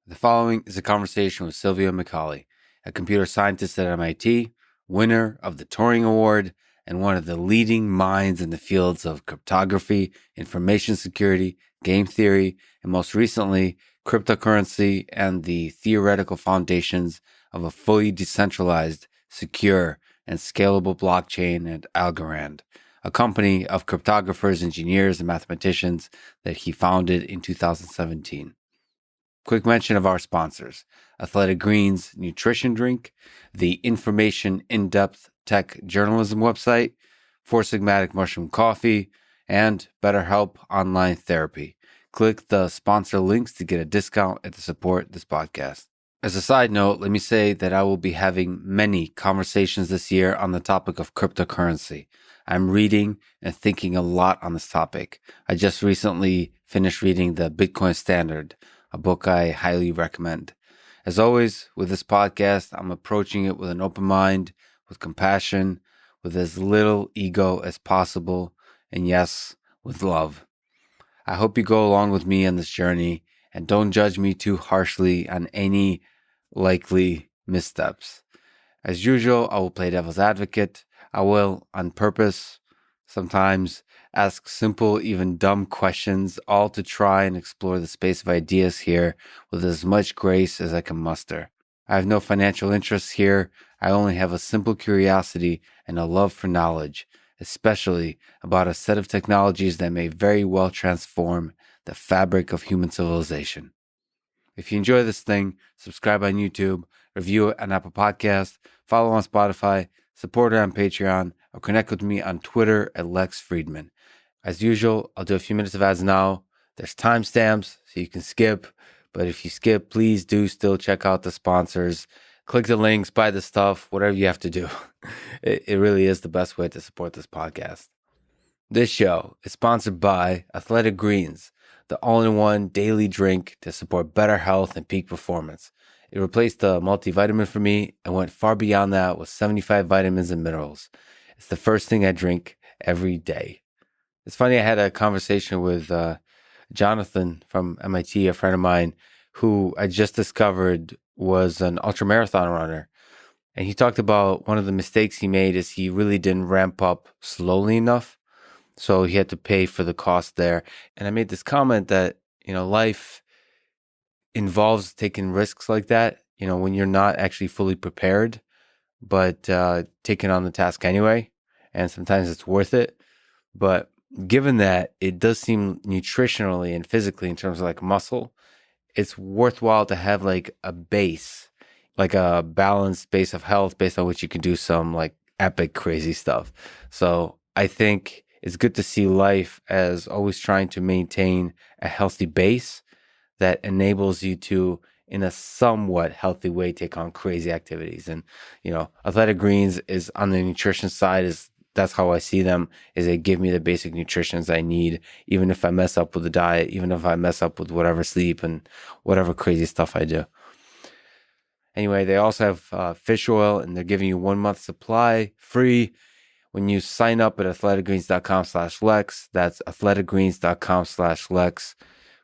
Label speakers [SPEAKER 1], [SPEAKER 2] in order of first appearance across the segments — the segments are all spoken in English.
[SPEAKER 1] The following is a conversation with Silvio Micali, a computer scientist at MIT, winner of the Turing Award, and one of the leading minds in the fields of cryptography, information security, game theory, and most recently, cryptocurrency and the theoretical foundations of a fully decentralized, secure, and scalable blockchain at Algorand, a company of cryptographers, engineers, and mathematicians that he founded in 2017. Quick mention of our sponsors: Athletic Greens Nutrition Drink, the Information In-Depth Tech Journalism website, Four Sigmatic Mushroom Coffee, and BetterHelp Online Therapy. Click the sponsor links to get a discount and to support this podcast. As a side note, let me say that I will be having many conversations this year on the topic of cryptocurrency. I'm reading and thinking a lot on this topic. I just recently finished reading The Bitcoin Standard, a book I highly recommend. As always, with this podcast, I'm approaching it with an open mind, with compassion, with as little ego as possible, and yes, with love. I hope you go along with me on this journey and don't judge me too harshly on any likely missteps. As usual, I will play devil's advocate. I will, on purpose, sometimes ask simple, even dumb questions, all to try and explore the space of ideas here with as much grace as I can muster. I have no financial interests here. I only have a simple curiosity and a love for knowledge, especially about a set of technologies that may very well transform the fabric of human civilization. If you enjoy this thing, subscribe on YouTube, review it on Apple Podcasts, follow on Spotify, support it on Patreon, or connect with me on Twitter at Lex Friedman. As usual, I'll do a few minutes of ads now. There's timestamps, so you can skip. But if you skip, please do still check out the sponsors. Click the links, buy the stuff, whatever you have to do. It really is the best way to support this podcast. This show is sponsored by Athletic Greens, the all-in-one daily drink to support better health and peak performance. It replaced the multivitamin for me and went far beyond that with 75 vitamins and minerals. It's the first thing I drink every day. It's funny, I had a conversation with Jonathan from MIT, a friend of mine, who I just discovered was an ultramarathon runner. And he talked about one of the mistakes he made is he really didn't ramp up slowly enough. So he had to pay for the cost there. And I made this comment that, life involves taking risks like that, when you're not actually fully prepared, but taking on the task anyway. And sometimes it's worth it. But given that it does seem nutritionally and physically in terms of like muscle, it's worthwhile to have like a base, like a balanced base of health based on which you can do some like epic crazy stuff. So I think it's good to see life as always trying to maintain a healthy base that enables you to, in a somewhat healthy way, take on crazy activities. And, Athletic Greens is on the nutrition side, that's how I see them, is they give me the basic nutritions I need, even if I mess up with the diet, even if I mess up with whatever sleep and whatever crazy stuff I do. Anyway, they also have fish oil, and they're giving you 1 month supply free when you sign up at athleticgreens.com/Lex. That's athleticgreens.com/Lex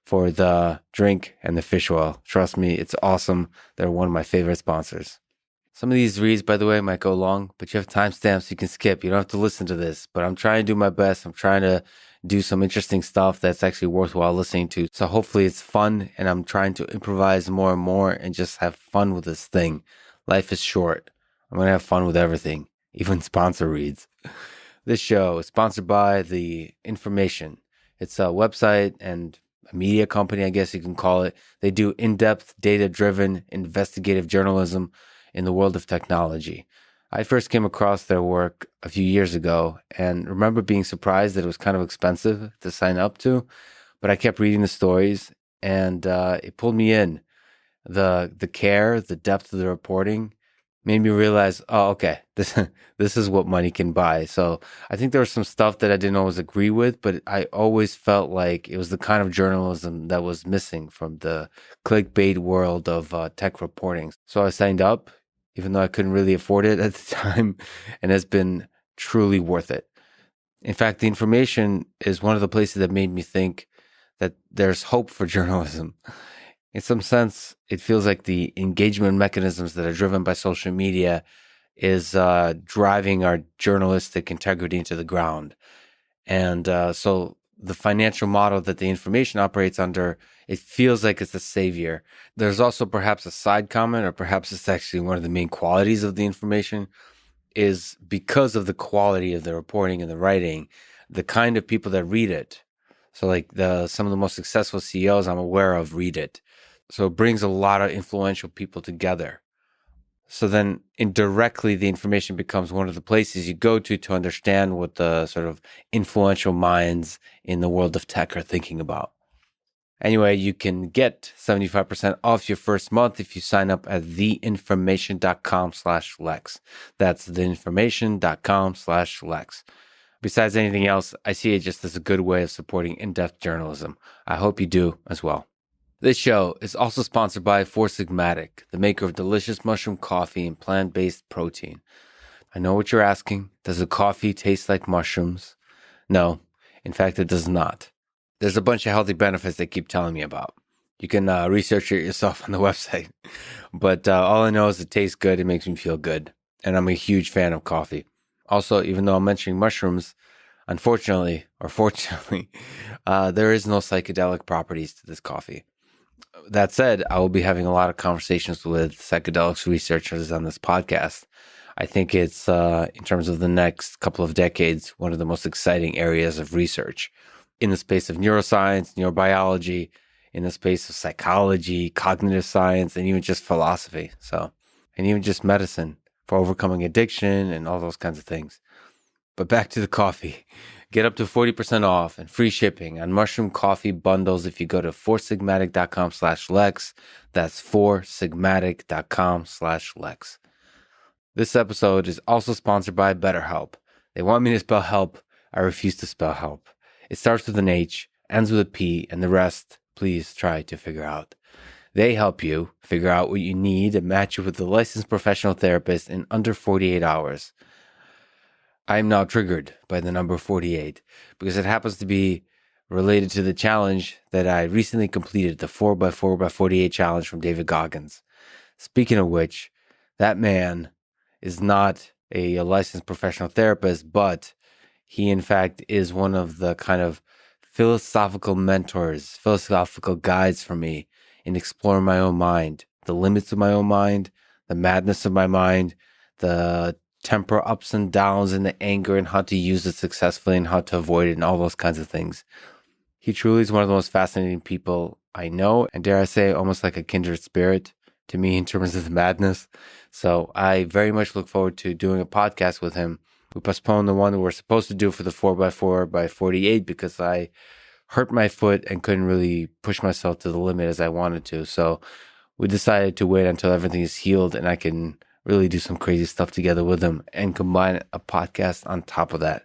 [SPEAKER 1] for the drink and the fish oil. Trust me, it's awesome. They're one of my favorite sponsors. Some of these reads, by the way, might go long, but you have timestamps you can skip. You don't have to listen to this, but I'm trying to do my best. I'm trying to do some interesting stuff that's actually worthwhile listening to. So hopefully it's fun, and I'm trying to improvise more and more and just have fun with this thing. Life is short. I'm going to have fun with everything, even sponsor reads. This show is sponsored by The Information. It's a website and a media company, I guess you can call it. They do in-depth, data-driven, investigative journalism in the world of technology. I first came across their work a few years ago and remember being surprised that it was kind of expensive to sign up to, but I kept reading the stories and it pulled me in. The care, the depth of the reporting made me realize, oh, okay, this is what money can buy. So I think there was some stuff that I didn't always agree with, but I always felt like it was the kind of journalism that was missing from the clickbait world of tech reporting. So I signed up, even though I couldn't really afford it at the time, and it's been truly worth it. In fact, The Information is one of the places that made me think that there's hope for journalism. In some sense, it feels like the engagement mechanisms that are driven by social media is driving our journalistic integrity into the ground. And so the financial model that the information operates under, it feels like it's a savior. There's also perhaps a side comment, or perhaps it's actually one of the main qualities of the information, is because of the quality of the reporting and the writing, the kind of people that read it. So like some of the most successful CEOs I'm aware of read it. So it brings a lot of influential people together. So then indirectly, the information becomes one of the places you go to understand what the sort of influential minds in the world of tech are thinking about. Anyway, you can get 75% off your first month if you sign up at theinformation.com/Lex. That's theinformation.com/Lex. Besides anything else, I see it just as a good way of supporting in-depth journalism. I hope you do as well. This show is also sponsored by Four Sigmatic, the maker of delicious mushroom coffee and plant-based protein. I know what you're asking. Does the coffee taste like mushrooms? No, in fact, it does not. There's a bunch of healthy benefits they keep telling me about. You can research it yourself on the website. But all I know is it tastes good. It makes me feel good. And I'm a huge fan of coffee. Also, even though I'm mentioning mushrooms, unfortunately, or fortunately, there is no psychedelic properties to this coffee. That said, I will be having a lot of conversations with psychedelics researchers on this podcast. I think it's, in terms of the next couple of decades, one of the most exciting areas of research in the space of neuroscience, neurobiology, in the space of psychology, cognitive science, and even just philosophy. And even just medicine for overcoming addiction and all those kinds of things. But back to the coffee. Get up to 40% off and free shipping on mushroom coffee bundles if you go to foursigmatic.com/Lex. That's foursigmatic.com/Lex. This episode is also sponsored by BetterHelp. They want me to spell help. I refuse to spell help. It starts with an H, ends with a P, and the rest, please try to figure out. They help you figure out what you need and match you with a licensed professional therapist in under 48 hours. I am now triggered by the number 48 because it happens to be related to the challenge that I recently completed, the 4x4x48 challenge from David Goggins. Speaking of which, that man is not a licensed professional therapist, but he in fact is one of the kind of philosophical mentors, philosophical guides for me in exploring my own mind, the limits of my own mind, the madness of my mind, the temper ups and downs and the anger and how to use it successfully and how to avoid it and all those kinds of things. He truly is one of the most fascinating people I know, and dare I say, almost like a kindred spirit to me in terms of the madness. So I very much look forward to doing a podcast with him. We postponed the one that we're supposed to do for the 4x4x48 because I hurt my foot and couldn't really push myself to the limit as I wanted to. So we decided to wait until everything is healed and I can really do some crazy stuff together with him and combine a podcast on top of that.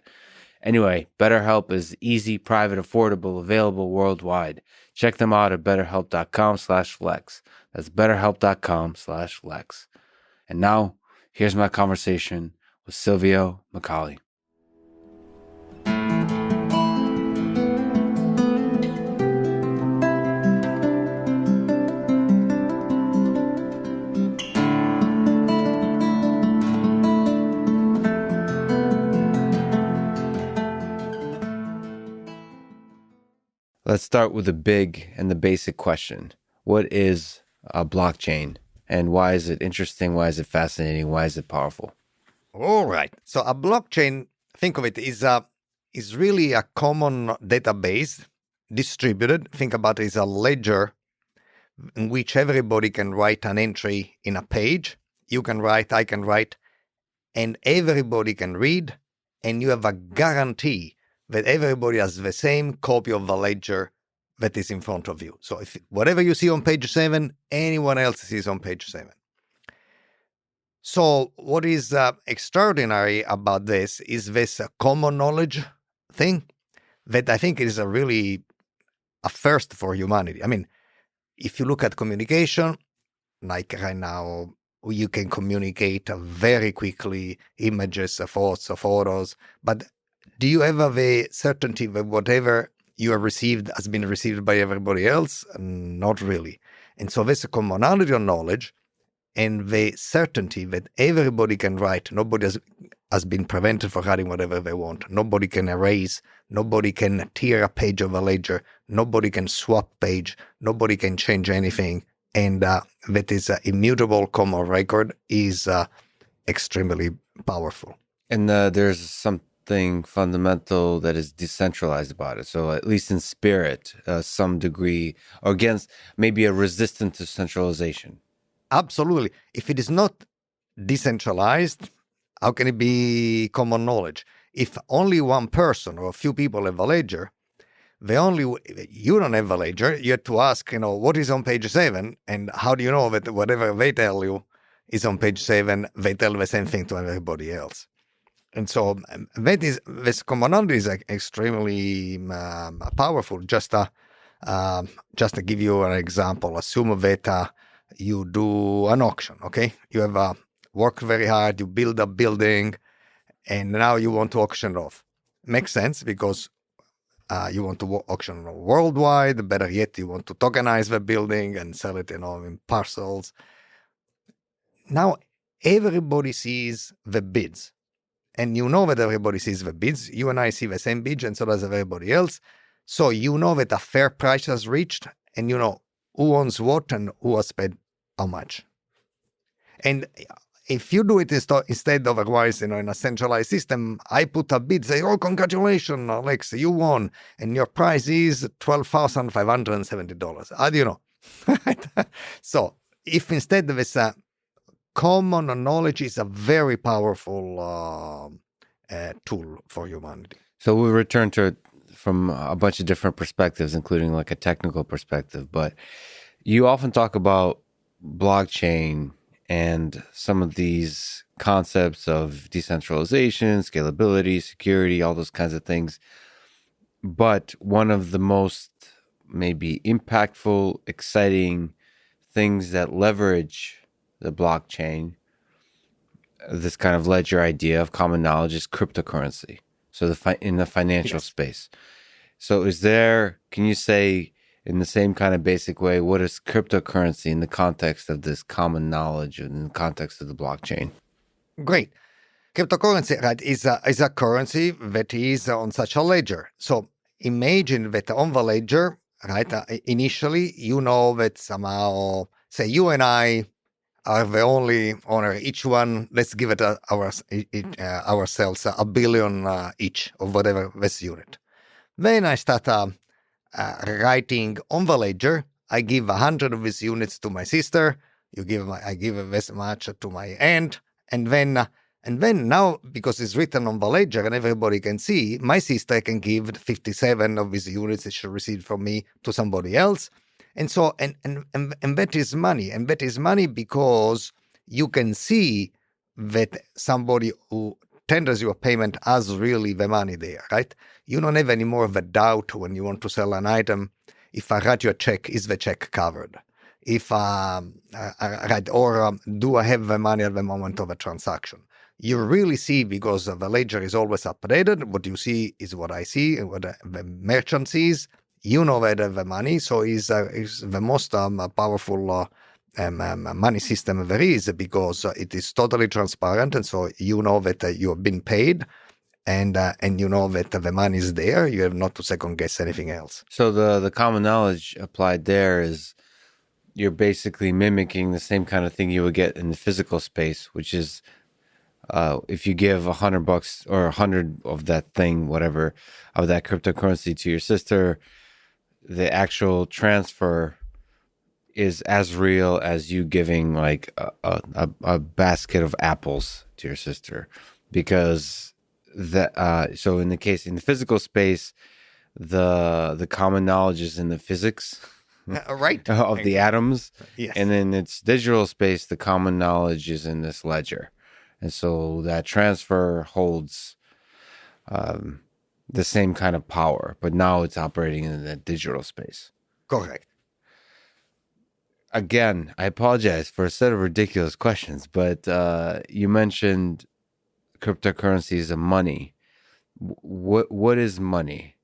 [SPEAKER 1] Anyway, BetterHelp is easy, private, affordable, available worldwide. Check them out at betterhelp.com/Lex. That's betterhelp.com/Lex. And now, here's my conversation with Silvio Micali. Let's start with the big and the basic question. What is a blockchain and why is it interesting? Why is it fascinating? Why is it powerful?
[SPEAKER 2] All right. So a blockchain, think of it, is really a common database distributed. Think about it as a ledger in which everybody can write an entry in a page. You can write, I can write, and everybody can read, and you have a guarantee that everybody has the same copy of the ledger that is in front of you. So if whatever you see on page 7, anyone else sees on page 7. So what is extraordinary about this is this common knowledge thing that I think is a first for humanity. I mean, if you look at communication, like right now, you can communicate very quickly, images, thoughts, photos, but do you have a certainty that whatever you have received has been received by everybody else? Not really. And so there's a commonality of knowledge and the certainty that everybody can write. Nobody has been prevented from writing whatever they want. Nobody can erase. Nobody can tear a page of a ledger. Nobody can swap page. Nobody can change anything. And that is immutable common record is extremely powerful.
[SPEAKER 1] And there's something fundamental that is decentralized about it. So at least in spirit, some degree, or against maybe a resistance to centralization.
[SPEAKER 2] Absolutely. If it is not decentralized, how can it be common knowledge? If only one person or a few people have a ledger, you don't have a ledger. You have to ask, what is on page 7, and how do you know that whatever they tell you is on page 7, they tell the same thing to everybody else. And so this commonality is extremely powerful. Just to give you an example, assume that you do an auction, okay? You have worked very hard, you build a building, and now you want to auction it off. Makes sense because you want to auction worldwide. Better yet, you want to tokenize the building and sell it, in parcels. Now, everybody sees the bids. And you know that everybody sees the bids. You and I see the same bids, and so does everybody else. So you know that a fair price has reached, and you know who owns what and who has paid how much. And if you do it instead, otherwise, in a centralized system, I put a bid, say, congratulations, Alex, you won, and your price is $12,570. How do you know? So if instead this common knowledge is a very powerful tool for humanity.
[SPEAKER 1] So we return to it from a bunch of different perspectives, including like a technical perspective, but you often talk about blockchain and some of these concepts of decentralization, scalability, security, all those kinds of things. But one of the most maybe impactful, exciting things that leverage the blockchain, this kind of ledger idea of common knowledge, is cryptocurrency. So in the financial space. So can you say, in the same kind of basic way, what is cryptocurrency in the context of this common knowledge and in the context of the blockchain?
[SPEAKER 2] Great. Cryptocurrency, right, is a currency that is on such a ledger. So imagine that on the ledger, right, initially, you know that somehow, say you and I are the only owner, each one, let's give it ourselves $1 billion each of whatever this unit. Then I start writing on the ledger. I give 100 of these units to my sister. I give this much to my aunt, and then now, because it's written on the ledger and everybody can see, my sister can give 57 of these units that she received from me to somebody else, and so and that is money, and that is money because you can see that somebody who tenders you a payment has really the money there, right? You don't have any more of a doubt when you want to sell an item. If I write you a check, is the check covered? If do I have the money at the moment of a transaction? You really see, because the ledger is always updated. What you see is what I see, and what the merchant sees. You know that the money, so is the most powerful money system there is, because it is totally transparent, and so you know that you have been paid, and you know that the money is there. You have not to second guess anything else.
[SPEAKER 1] So the common knowledge applied there is you're basically mimicking the same kind of thing you would get in the physical space, which is if you give $100 or 100 of that thing, whatever, of that cryptocurrency to your sister, the actual transfer is as real as you giving like a basket of apples to your sister, because so in the physical space, the common knowledge is in the physics
[SPEAKER 2] right
[SPEAKER 1] of the atoms.
[SPEAKER 2] Yes.
[SPEAKER 1] And in its digital space, the common knowledge is in this ledger, and so that transfer holds the same kind of power, but now it's operating in the digital space.
[SPEAKER 2] Correct.
[SPEAKER 1] Again, I apologize for a set of ridiculous questions, but you mentioned cryptocurrencies and money. What is money?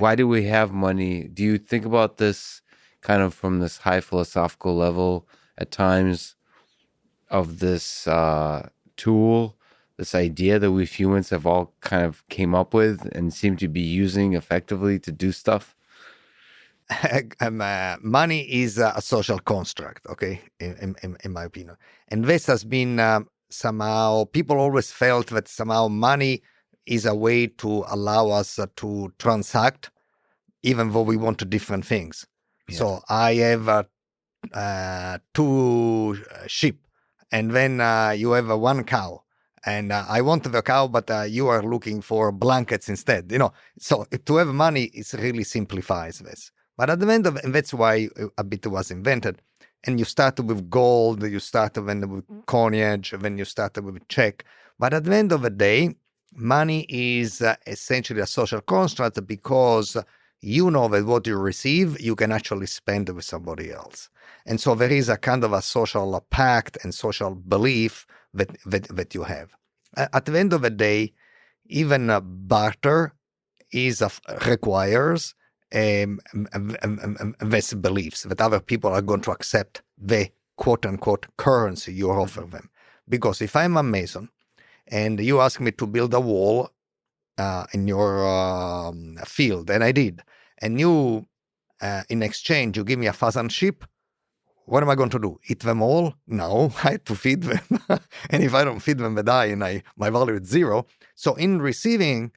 [SPEAKER 1] Why do we have money? Do you think about this kind of from this high philosophical level at times of this tool, this idea that we humans have all kind of came up with and seem to be using effectively to do stuff?
[SPEAKER 2] Money is a social construct, okay, in my opinion. And this has been somehow, people always felt that somehow money is a way to allow us to transact, even though we want different things. Yeah. So I have 2 sheep, and then you have 1 cow. And I want the cow, but you are looking for blankets instead. So to have money, it really simplifies this. But at the end of it, and that's why a bit was invented. And you started with gold, you started with coinage, then you started with check. But at the end of the day, money is essentially a social construct because you know that what you receive, you can actually spend with somebody else. And so there is a kind of a social pact and social belief that you have. At the end of the day, even barter requires these beliefs that other people are going to accept the quote-unquote currency you offer them. Because if I'm a mason and you ask me to build a wall in your field, and I did, and you, in exchange, you give me 1,000 sheep, what am I going to do? Eat them all? No, I have to feed them. And if I don't feed them, they die and my value is 0. So in receiving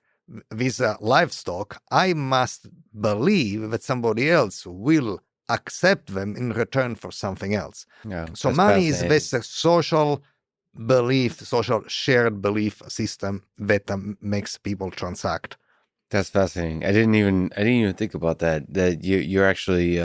[SPEAKER 2] this livestock, I must believe that somebody else will accept them in return for something else. Yeah, so money is this social belief, social shared belief system that makes people transact.
[SPEAKER 1] That's fascinating. I didn't even think about that. That you're actually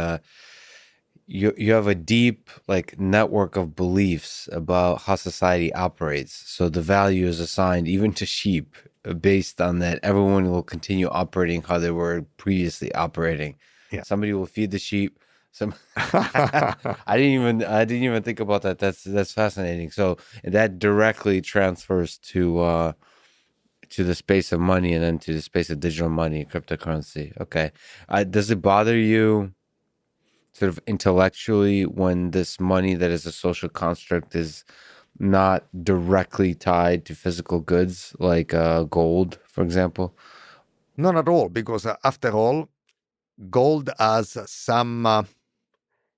[SPEAKER 1] you have a deep network of beliefs about how society operates. So the value is assigned even to sheep based on that. Everyone will continue operating how they were previously operating. Yeah. Somebody will feed the sheep. I didn't even think about that. That's fascinating. So that directly transfers to the space of money and then to the space of digital money, cryptocurrency. Okay. Does it bother you sort of intellectually when this money that is a social construct is not directly tied to physical goods like gold, for example?
[SPEAKER 2] Not at all, because after all, gold has some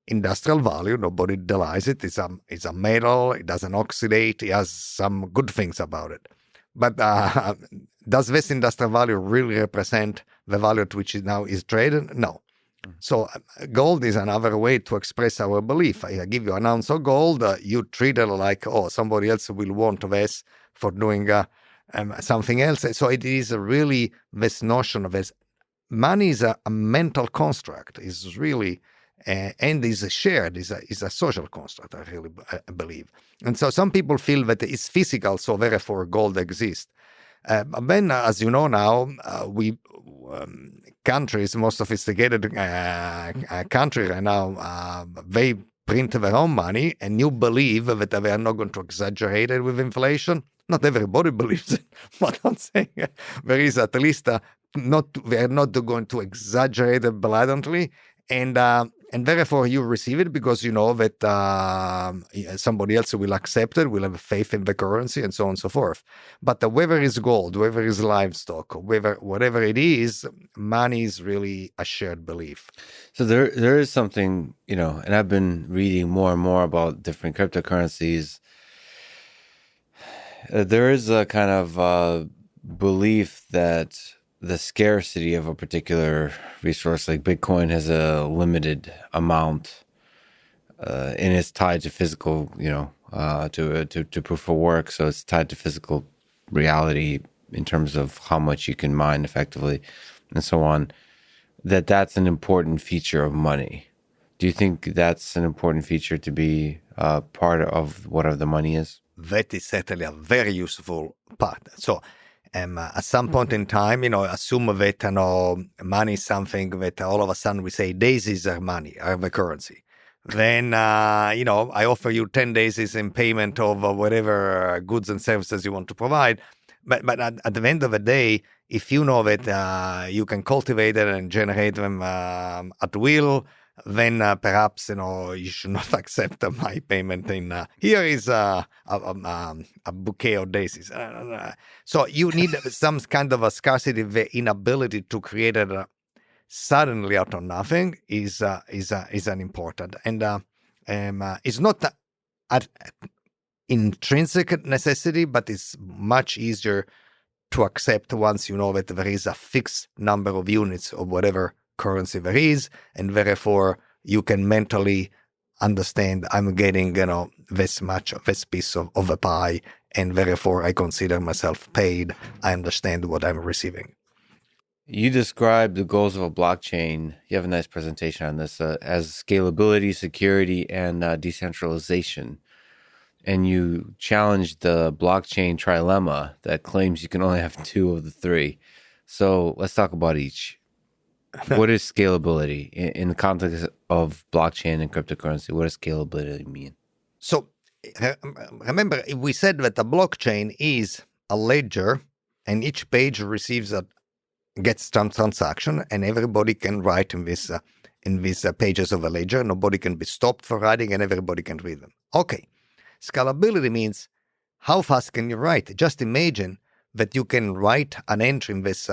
[SPEAKER 2] industrial value. Nobody denies it. It's a metal. It doesn't oxidate. It has some good things about it. But does this industrial value really represent the value at which it now is traded? No. So gold is another way to express our belief. I give you an ounce of gold, you treat it like, somebody else will want this for doing something else. So it is really this notion of this. Money is a mental construct, is really, and is shared, is a social construct, I really believe. And so some people feel that it's physical, so therefore gold exists. But then, as you know now, countries, most sophisticated country right now, they print their own money, and you believe that they are not going to exaggerate it with inflation. Not everybody believes it, but I'm saying there is at least they are not going to exaggerate it blatantly, and therefore you receive it because you know that somebody else will accept it, will have faith in the currency, and so on and so forth. But whether it's gold, whether it's livestock, whatever it is, money is really a shared belief.
[SPEAKER 1] So there is something, and I've been reading more and more about different cryptocurrencies. There is a kind of belief that the scarcity of a particular resource, like Bitcoin, has a limited amount, and it's tied to physical, to proof of work. So it's tied to physical reality in terms of how much you can mine effectively, and so on. That's an important feature of money. Do you think that's an important feature to be part of whatever the money is?
[SPEAKER 2] That is certainly a very useful part. So. At some point in time, assume that money is something that all of a sudden we say daisies are money, are the currency. Then, I offer you 10 daisies in payment of whatever goods and services you want to provide. But at the end of the day, if you know that you can cultivate it and generate them at will, then perhaps you should not accept my payment. Here is a bouquet of daisies. So you need some kind of a scarcity. The inability to create it suddenly out of nothing is an important, and it's not an intrinsic necessity, but it's much easier to accept once you know that there is a fixed number of units of whatever currency there is, and therefore you can mentally understand I'm getting this piece of a pie, and therefore I consider myself paid. I understand what I'm receiving.
[SPEAKER 1] You described the goals of a blockchain. You have a nice presentation on this as scalability, security, and decentralization. And you challenged the blockchain trilemma that claims you can only have two of the three. So let's talk about each. What is scalability in the context of blockchain and cryptocurrency? What does scalability mean?
[SPEAKER 2] So remember, we said that a blockchain is a ledger, and each page gets some transaction, and everybody can write in these pages of a ledger. Nobody can be stopped for writing, and everybody can read them. Okay. Scalability means how fast can you write? Just imagine that you can write an entry in this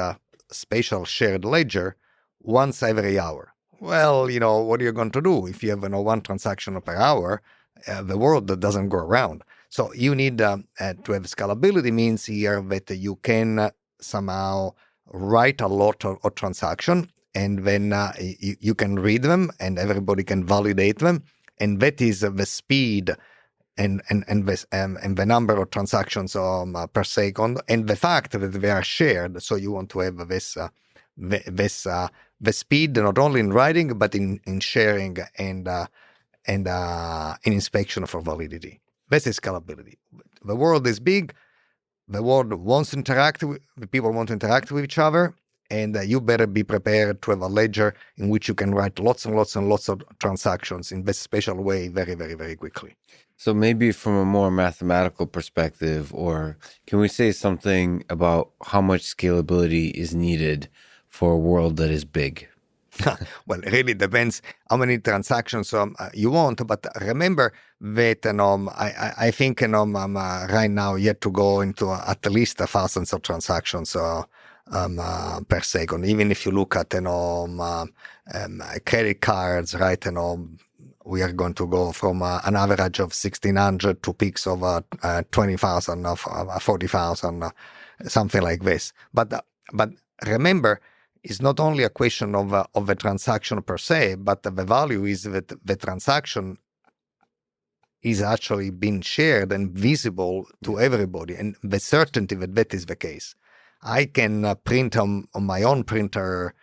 [SPEAKER 2] spatial shared ledger once every hour. Well, what are you going to do? If you have one transaction per hour, the world doesn't go around. So you need to have scalability means here that you can somehow write a lot of transaction, and then you can read them, and everybody can validate them. And that is the speed and the number of transactions per second, and the fact that they are shared. So you want to have the speed not only in writing but in sharing and in inspection for validity. This is scalability. The world is big. The world wants to interact with the people. Want to interact with each other, and you better be prepared to have a ledger in which you can write lots and lots and lots of transactions in this special way very, very, very quickly.
[SPEAKER 1] So maybe from a more mathematical perspective, or can we say something about how much scalability is needed for a world that is big?
[SPEAKER 2] Well, it really depends how many transactions you want. But remember that I think right now yet to go into at least thousands of transactions per second. Even if you look at credit cards, right? We are going to go from an average of 1,600 to peaks of 20,000, of 40,000, something like this. But remember, it's not only a question of a transaction per se, but the value is that the transaction is actually being shared and visible to everybody, and the certainty that that is the case. I can print on my own printer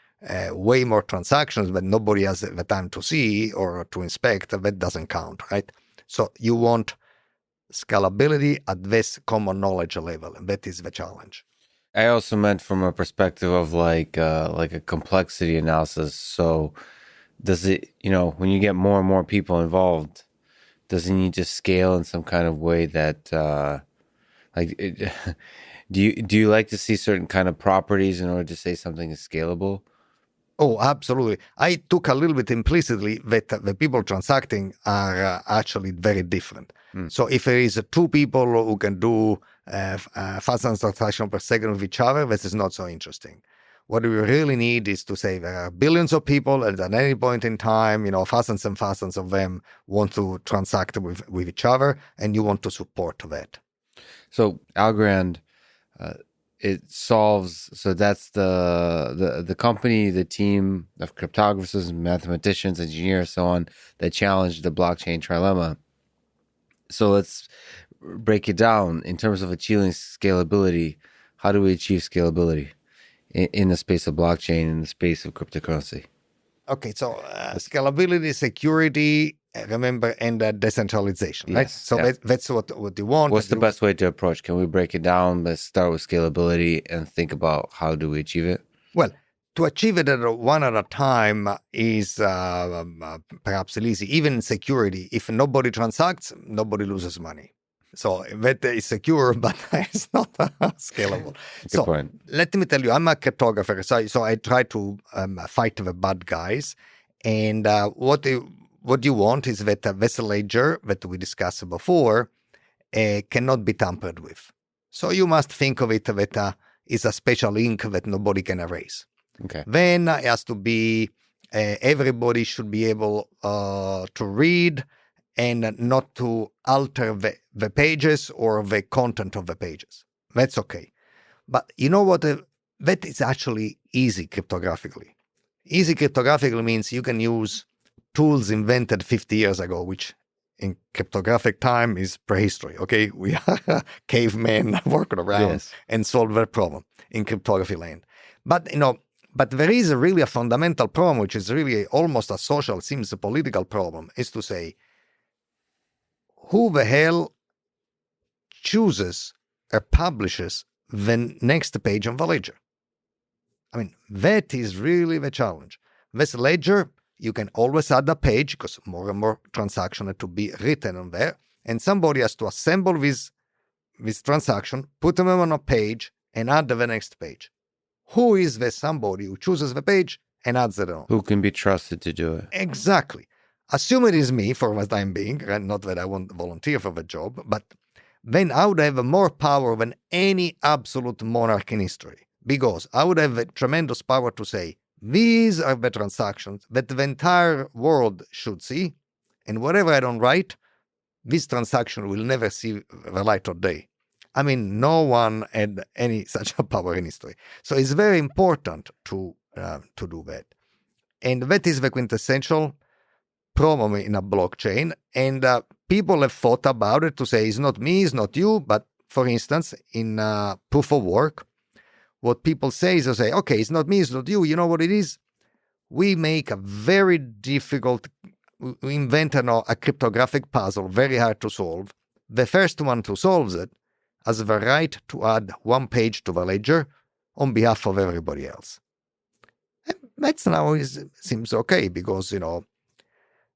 [SPEAKER 2] way more transactions, but nobody has the time to see or to inspect. That doesn't count, right? So you want scalability at this common knowledge level, and that is the challenge.
[SPEAKER 1] I also meant from a perspective of like a complexity analysis. So does it, when you get more and more people involved, does it need to scale in some kind of way that, do you like to see certain kind of properties in order to say something is scalable?
[SPEAKER 2] Oh, absolutely. I took a little bit implicitly that the people transacting are actually very different. So if there is two people who can do thousands of transactions per second with each other, this is not so interesting. What we really need is to say there are billions of people, and at any point in time, thousands and thousands of them want to transact with each other, and you want to support that.
[SPEAKER 1] So Algorand, it solves. So that's the company, the team of cryptographers, mathematicians, engineers, so on, that challenged the blockchain trilemma. So let's break it down in terms of achieving scalability. How do we achieve scalability in the space of blockchain, in the space of cryptocurrency?
[SPEAKER 2] Okay, so scalability, security, remember, and decentralization, right? So that's what you want.
[SPEAKER 1] What's the best way to approach? Can we break it down? Let's start with scalability and think about how do we achieve it? Well,
[SPEAKER 2] to achieve it one at a time is perhaps easy. Even security, if nobody transacts, nobody loses money. So that is secure, but it's not scalable.
[SPEAKER 1] Good point.
[SPEAKER 2] Let me tell you, I'm a cryptographer, so I try to fight the bad guys. And what you want is that this ledger that we discussed before cannot be tampered with. So you must think of it that is a special ink that nobody can erase.
[SPEAKER 1] Okay.
[SPEAKER 2] Then it has to be, everybody should be able to read and not to alter the pages or the content of the pages. That's okay. But you know what? That is actually easy cryptographically. Easy cryptographically means you can use tools invented 50 years ago, which in cryptographic time is prehistory. Okay, we are cavemen working around and solve that problem in cryptography land. But there is really a fundamental problem, which is really almost a social, seems a political problem, is to say, who the hell chooses or publishes the next page on the ledger? I mean, that is really the challenge. This ledger, you can always add a page because more and more transactions have to be written on there. And somebody has to assemble this transaction, put them on a page, and add the next page. Who is the somebody who chooses the page and adds it on?
[SPEAKER 1] Who can be trusted to do it?
[SPEAKER 2] Exactly. Assume it is me for the time being, and not that I won't volunteer for the job, but then I would have more power than any absolute monarch in history, because I would have a tremendous power to say, these are the transactions that the entire world should see, and whatever I don't write, this transaction will never see the light of day. I mean, no one had any such a power in history. So it's very important to do that. And that is the quintessential problem in a blockchain. And people have thought about it to say, it's not me, it's not you. But for instance, in proof of work, what people say is they say, okay, it's not me, it's not you. You know what it is? We make a very difficult, we invent a cryptographic puzzle, very hard to solve. The first one to solve it has the right to add one page to the ledger on behalf of everybody else. And that's now seems okay because,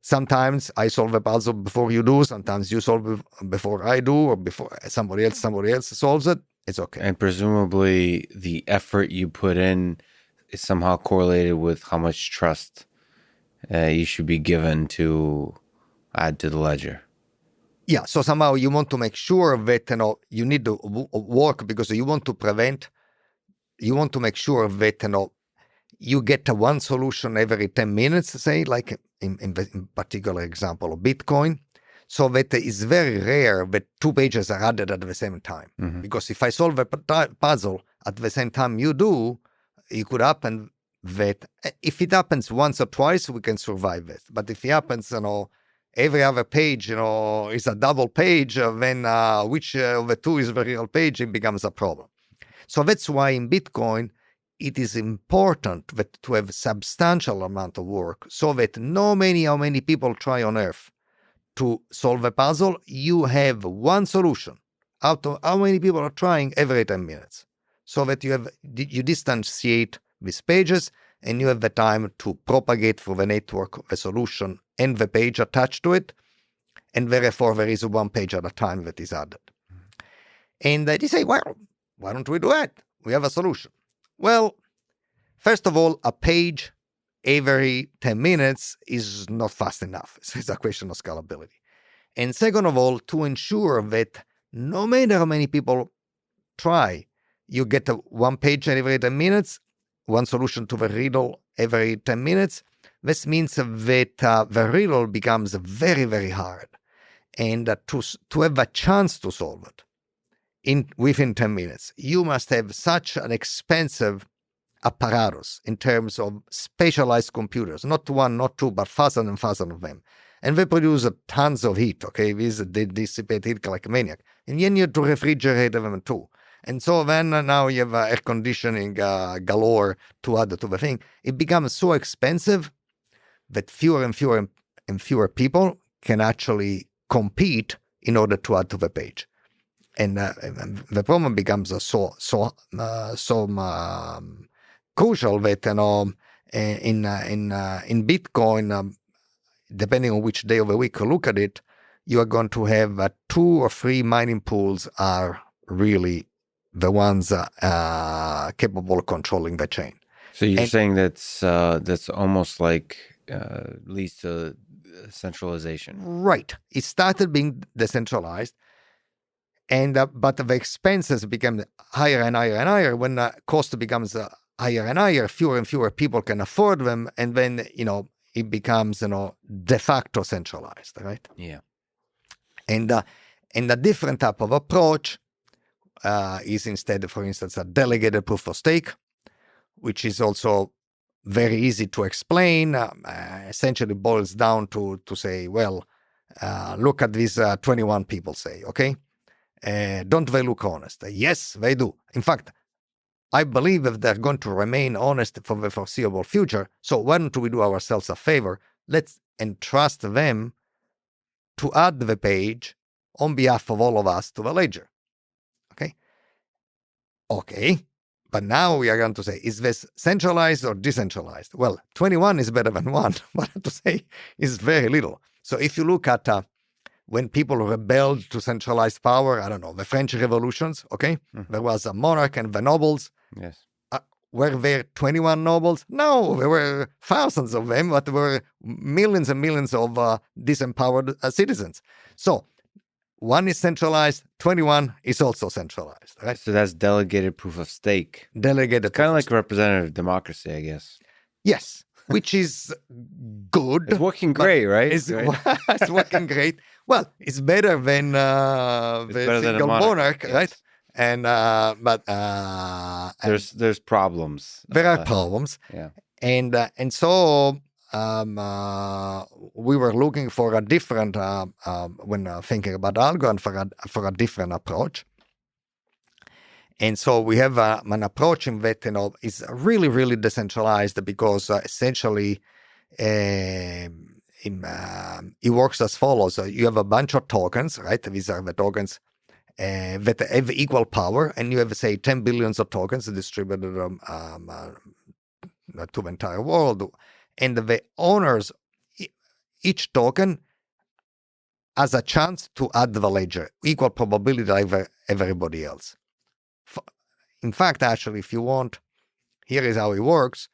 [SPEAKER 2] sometimes I solve a puzzle before you do, sometimes you solve it before I do, or before somebody else solves it. It's okay.
[SPEAKER 1] And presumably the effort you put in is somehow correlated with how much trust you should be given to add to the ledger.
[SPEAKER 2] Yeah, so somehow you want to make sure that you need to work because you want to make sure that you get one solution every 10 minutes, say, like in particular example of Bitcoin. So that it's very rare that two pages are added at the same time. Mm-hmm. Because if I solve a puzzle at the same time you do, it could happen that if it happens once or twice, we can survive it. But if it happens, every other page, is a double page, then which of the two is the real page, it becomes a problem. So that's why in Bitcoin, it is important to have a substantial amount of work so that no matter how many people try on Earth to solve a puzzle, you have one solution out of how many people are trying every 10 minutes. So that you distantiate these pages and you have the time to propagate through the network the solution and the page attached to it. And therefore, there is one page at a time that is added. And they say, well, why don't we do it? We have a solution. Well, first of all, a page every 10 minutes is not fast enough. So it's a question of scalability. And second of all, to ensure that no matter how many people try, you get one page every 10 minutes, one solution to the riddle every 10 minutes. This means that the riddle becomes very, very hard. And to have a chance to solve it within 10 minutes, you must have such an expensive apparatus in terms of specialized computers, not one, not two, but thousands and thousands of them. And they produce tons of heat, okay? They dissipate heat like a maniac. And then you have to refrigerate them too. And so then now you have air conditioning galore to add to the thing. It becomes so expensive that fewer and fewer people can actually compete in order to add to the page. And the problem becomes so crucial that in Bitcoin, depending on which day of the week you look at it, you are going to have 2 or 3 mining pools are really the ones capable of controlling the chain.
[SPEAKER 1] So you're saying that's almost like leads to centralization.
[SPEAKER 2] Right. It started being decentralized, and but the expenses became higher and higher and higher. When the cost becomes higher and higher, fewer and fewer people can afford them, and then it becomes de facto centralized, right?
[SPEAKER 1] Yeah.
[SPEAKER 2] And a different type of approach is instead, for instance, a delegated proof of stake, which is also very easy to explain. Essentially boils down to say, well, look at these 21 people, say, okay? Don't they look honest? Yes, they do. In fact, I believe if they're going to remain honest for the foreseeable future, so why don't we do ourselves a favor? Let's entrust them to add the page on behalf of all of us to the ledger. Okay, but now we are going to say, is this centralized or decentralized? Well, 21 is better than 1, but to say is very little. So if you look at when people rebelled to centralized power, I don't know, the French revolutions, okay? Mm-hmm. There was a monarch and the nobles.
[SPEAKER 1] Yes.
[SPEAKER 2] Were there 21 nobles? No, there were thousands of them, but there were millions and millions of disempowered citizens. So 1 is centralized, 21 is also centralized, right?
[SPEAKER 1] So that's delegated proof of stake.
[SPEAKER 2] Delegated.
[SPEAKER 1] Kind of like representative democracy, I guess.
[SPEAKER 2] Yes, which is good.
[SPEAKER 1] It's working great, right?
[SPEAKER 2] It's working great. Well, it's better than the single monarch,
[SPEAKER 1] yes.
[SPEAKER 2] Right? And but
[SPEAKER 1] there's problems.
[SPEAKER 2] There are problems.
[SPEAKER 1] Yeah.
[SPEAKER 2] And so we were looking for a different when thinking about Algorand for a different approach. And so we have an approach in that is really, really decentralized because essentially it works as follows. So you have a bunch of tokens, right? These are the tokens that have equal power, and you have, say, 10 billions of tokens distributed to the entire world. And the owners, each token has a chance to add the ledger, equal probability like everybody else. In fact, actually, if you want, here is how it works.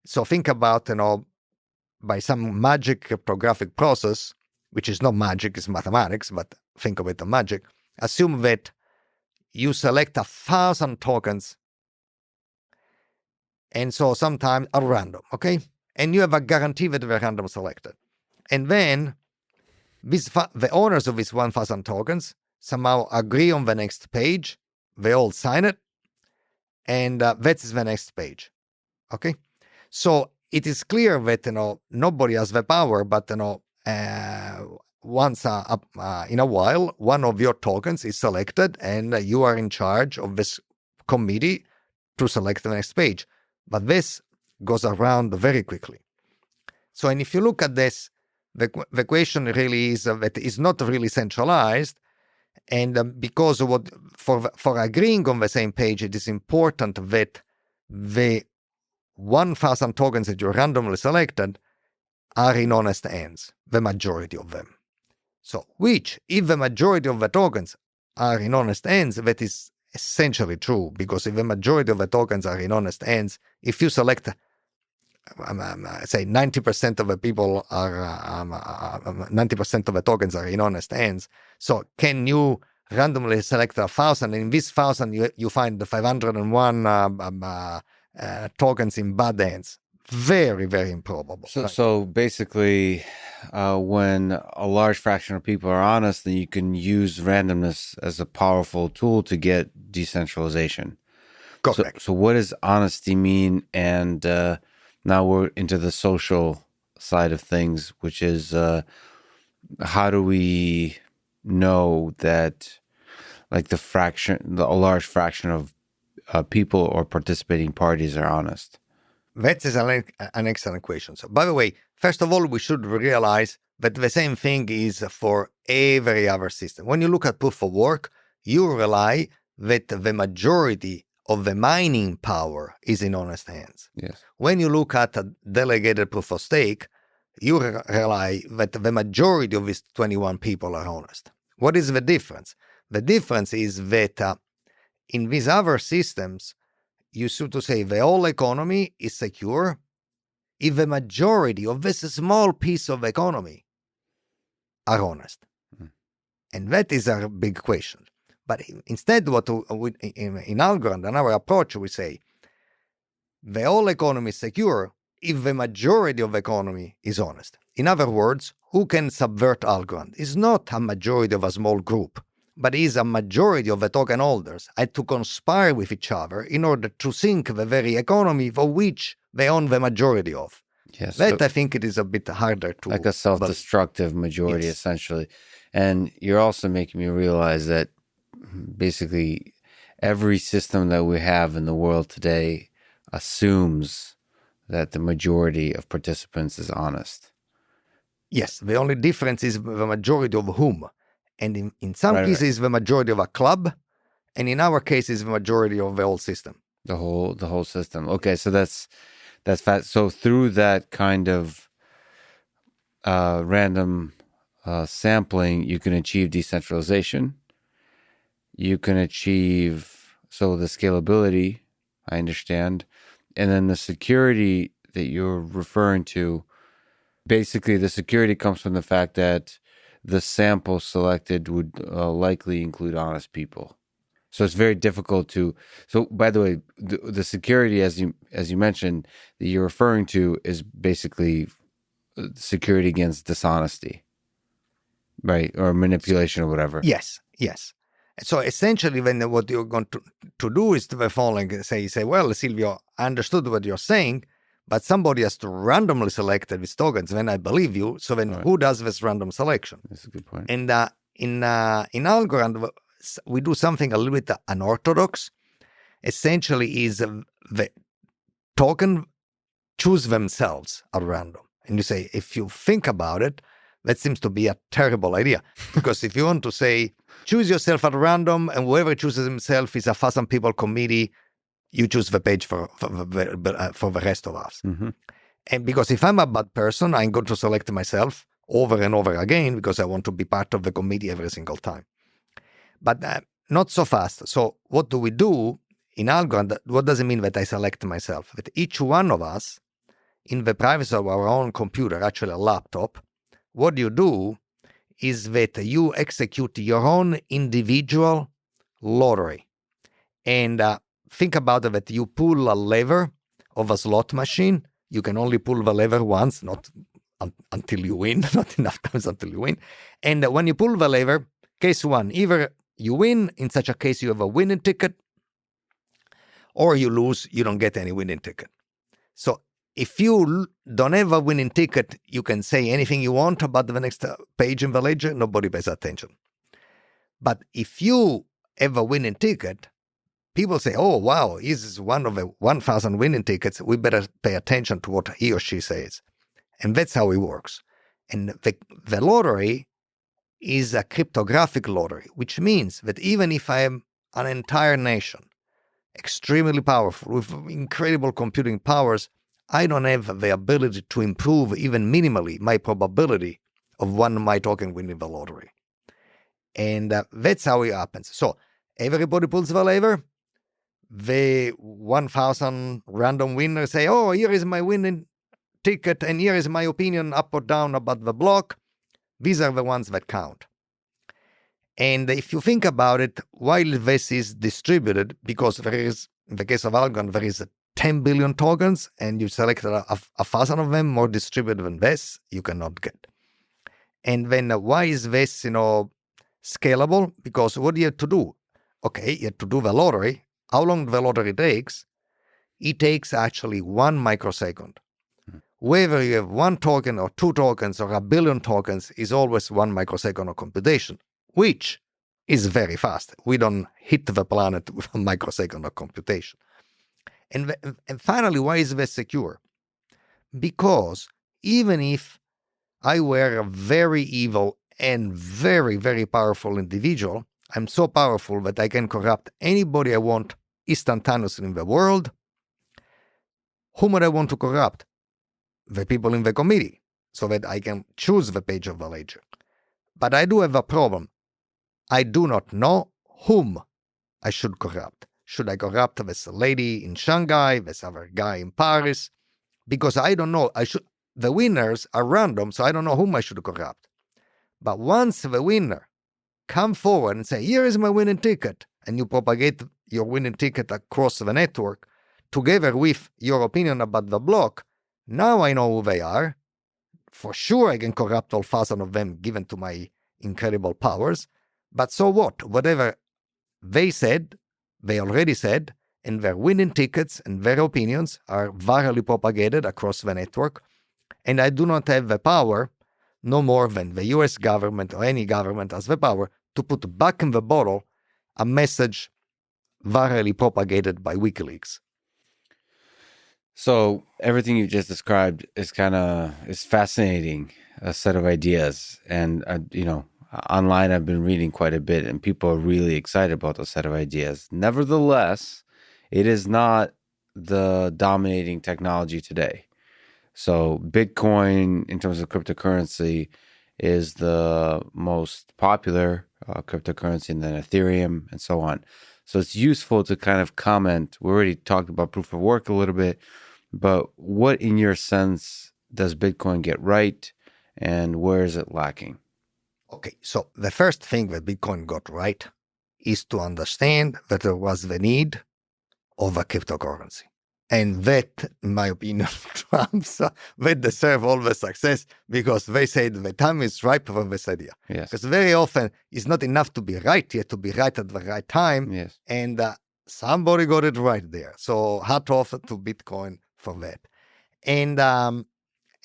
[SPEAKER 2] So think about, by some magic cryptographic process, which is not magic, it's mathematics, but think of it as magic. Assume that you select 1,000 tokens, and so sometimes are random, okay? And you have a guarantee that they're random selected. And then the owners of these 1,000 tokens somehow agree on the next page. They all sign it. And that is the next page. Okay? So it is clear that, nobody has the power, but, once in a while, one of your tokens is selected and you are in charge of this committee to select the next page. But this goes around very quickly. So, and if you look at this, the question really is that it's not really centralized. And because for agreeing on the same page, it is important that the 1,000 tokens that you randomly selected are in honest hands, the majority of them. So, which, if the majority of the tokens are in honest hands, that is essentially true, because if the majority of the tokens are in honest hands, if you select, say 90% of the people are, 90% of the tokens are in honest hands, so can you randomly select 1,000, and in this 1,000 you find the 501 tokens in bad hands? Very, very improbable.
[SPEAKER 1] So basically, when a large fraction of people are honest, then you can use randomness as a powerful tool to get decentralization.
[SPEAKER 2] Correct.
[SPEAKER 1] So what does honesty mean? And now we're into the social side of things, which is how do we know that, like, a large fraction of people or participating parties are honest?
[SPEAKER 2] That is an excellent question. So, by the way, first of all, we should realize that the same thing is for every other system. When you look at proof of work, you rely that the majority of the mining power is in honest hands.
[SPEAKER 1] Yes.
[SPEAKER 2] When you look at a delegated proof of stake, you rely that the majority of these 21 people are honest. What is the difference? The difference is that in these other systems, you so to say the whole economy is secure, if the majority of this small piece of economy are honest? And that is a big question. But instead, what we, in Algorand, in our approach, we say the whole economy is secure if the majority of the economy is honest. In other words, who can subvert Algorand is not a majority of a small group, but is a majority of the token holders had to conspire with each other in order to sink the very economy for which they own the majority of.
[SPEAKER 1] Yes,
[SPEAKER 2] That, I think, it is a bit harder to...
[SPEAKER 1] like a self-destructive majority,
[SPEAKER 2] Yes.
[SPEAKER 1] essentially. And you're also making me realize that basically every system that we have in the world today assumes that the majority of participants is honest.
[SPEAKER 2] Yes, the only difference is the majority of whom. And in some
[SPEAKER 1] Right,
[SPEAKER 2] cases, the majority of a club, and in our case, is the majority of the whole system.
[SPEAKER 1] The whole system. Okay, so that's fast. So through that kind of random sampling, you can achieve decentralization. You can achieve the scalability, I understand, and then the security that you're referring to. Basically, the security comes from the fact that the sample selected would likely include honest people. So it's very difficult to. So, by the way, the security, as you mentioned, that you're referring to is basically security against dishonesty, right, or manipulation or whatever.
[SPEAKER 2] Yes. So essentially, then what you're going to do is the following: say, well, Silvio, I understood what you're saying, but somebody has to randomly select these tokens. Then I believe you. So then, who does this random selection?
[SPEAKER 1] That's a good point.
[SPEAKER 2] And in Algorand, we do something a little bit unorthodox. Essentially, is the token choose themselves at random. And you say, if you think about it, that seems to be a terrible idea. Because if you want to say, choose yourself at random, and whoever chooses himself is a 1,000 people committee, you choose the page for the rest of us.
[SPEAKER 1] Mm-hmm.
[SPEAKER 2] And because if I'm a bad person, I'm going to select myself over and over again because I want to be part of the committee every single time. But not so fast. So what do we do in Algorand? What does it mean that I select myself? That each one of us, in the privacy of our own computer, actually a laptop, what you do is that you execute your own individual lottery. And think about it, that you pull a lever of a slot machine. You can only pull the lever once, not until you win, not enough times until you win. And when you pull the lever, case one, either you win, in such a case you have a winning ticket, or you lose, you don't get any winning ticket. So if you don't have a winning ticket, you can say anything you want about the next page in the ledger, nobody pays attention. But if you have a winning ticket, people say, oh, wow, this is one of the 1,000 winning tickets. We better pay attention to what he or she says. And that's how it works. And the lottery is a cryptographic lottery, which means that even if I am an entire nation, extremely powerful, with incredible computing powers, I don't have the ability to improve even minimally my probability of one of my token winning the lottery. And that's how it happens. So everybody pulls the lever. The 1,000 random winners say, oh, here is my winning ticket, and here is my opinion up or down about the block. These are the ones that count. And if you think about it, while this is distributed, because there is, in the case of Algorand, there is 10 billion tokens, and you select 1,000 of them, more distributed than this, you cannot get. And then why is this, scalable? Because what do you have to do? Okay, you have to do the lottery. How long the lottery takes? It takes actually 1 microsecond. Whether you have 1 token or 2 tokens or 1 billion tokens is always 1 microsecond of computation, which is very fast. We don't hit the planet with a microsecond of computation. And finally, why is this secure? Because even if I were a very evil and very, very powerful individual, I'm so powerful that I can corrupt anybody I want instantaneously in the world. Whom would I want to corrupt? The people in the committee, so that I can choose the page of the ledger. But I do have a problem. I do not know whom I should corrupt. Should I corrupt this lady in Shanghai, this other guy in Paris, because I don't know. The winners are random, so I don't know whom I should corrupt. But once the winner come forward and say, here is my winning ticket, and you propagate your winning ticket across the network, together with your opinion about the block, now I know who they are. For sure, I can corrupt all 1,000 of them given to my incredible powers. But so what? Whatever they said, they already said, and their winning tickets and their opinions are virally propagated across the network. And I do not have the power, no more than the US government or any government has the power, to put back in the bottle a message virally propagated by WikiLeaks.
[SPEAKER 1] So everything you just described is fascinating, a set of ideas. And, online I've been reading quite a bit and people are really excited about the set of ideas. Nevertheless, it is not the dominating technology today. So Bitcoin, in terms of cryptocurrency, is the most popular cryptocurrency, and then Ethereum and so on. So it's useful to kind of comment. We already talked about proof of work a little bit, but what, in your sense, does Bitcoin get right, and where is it lacking?
[SPEAKER 2] Okay, so the first thing that Bitcoin got right is to understand that there was the need of a cryptocurrency. And that, in my opinion, trumps they deserve all the success, because they said the time is ripe for this idea.
[SPEAKER 1] Yes.
[SPEAKER 2] Because very often it's not enough to be right, yet to be right at the right time.
[SPEAKER 1] Yes.
[SPEAKER 2] And somebody got it right there. So hat off to Bitcoin for that. And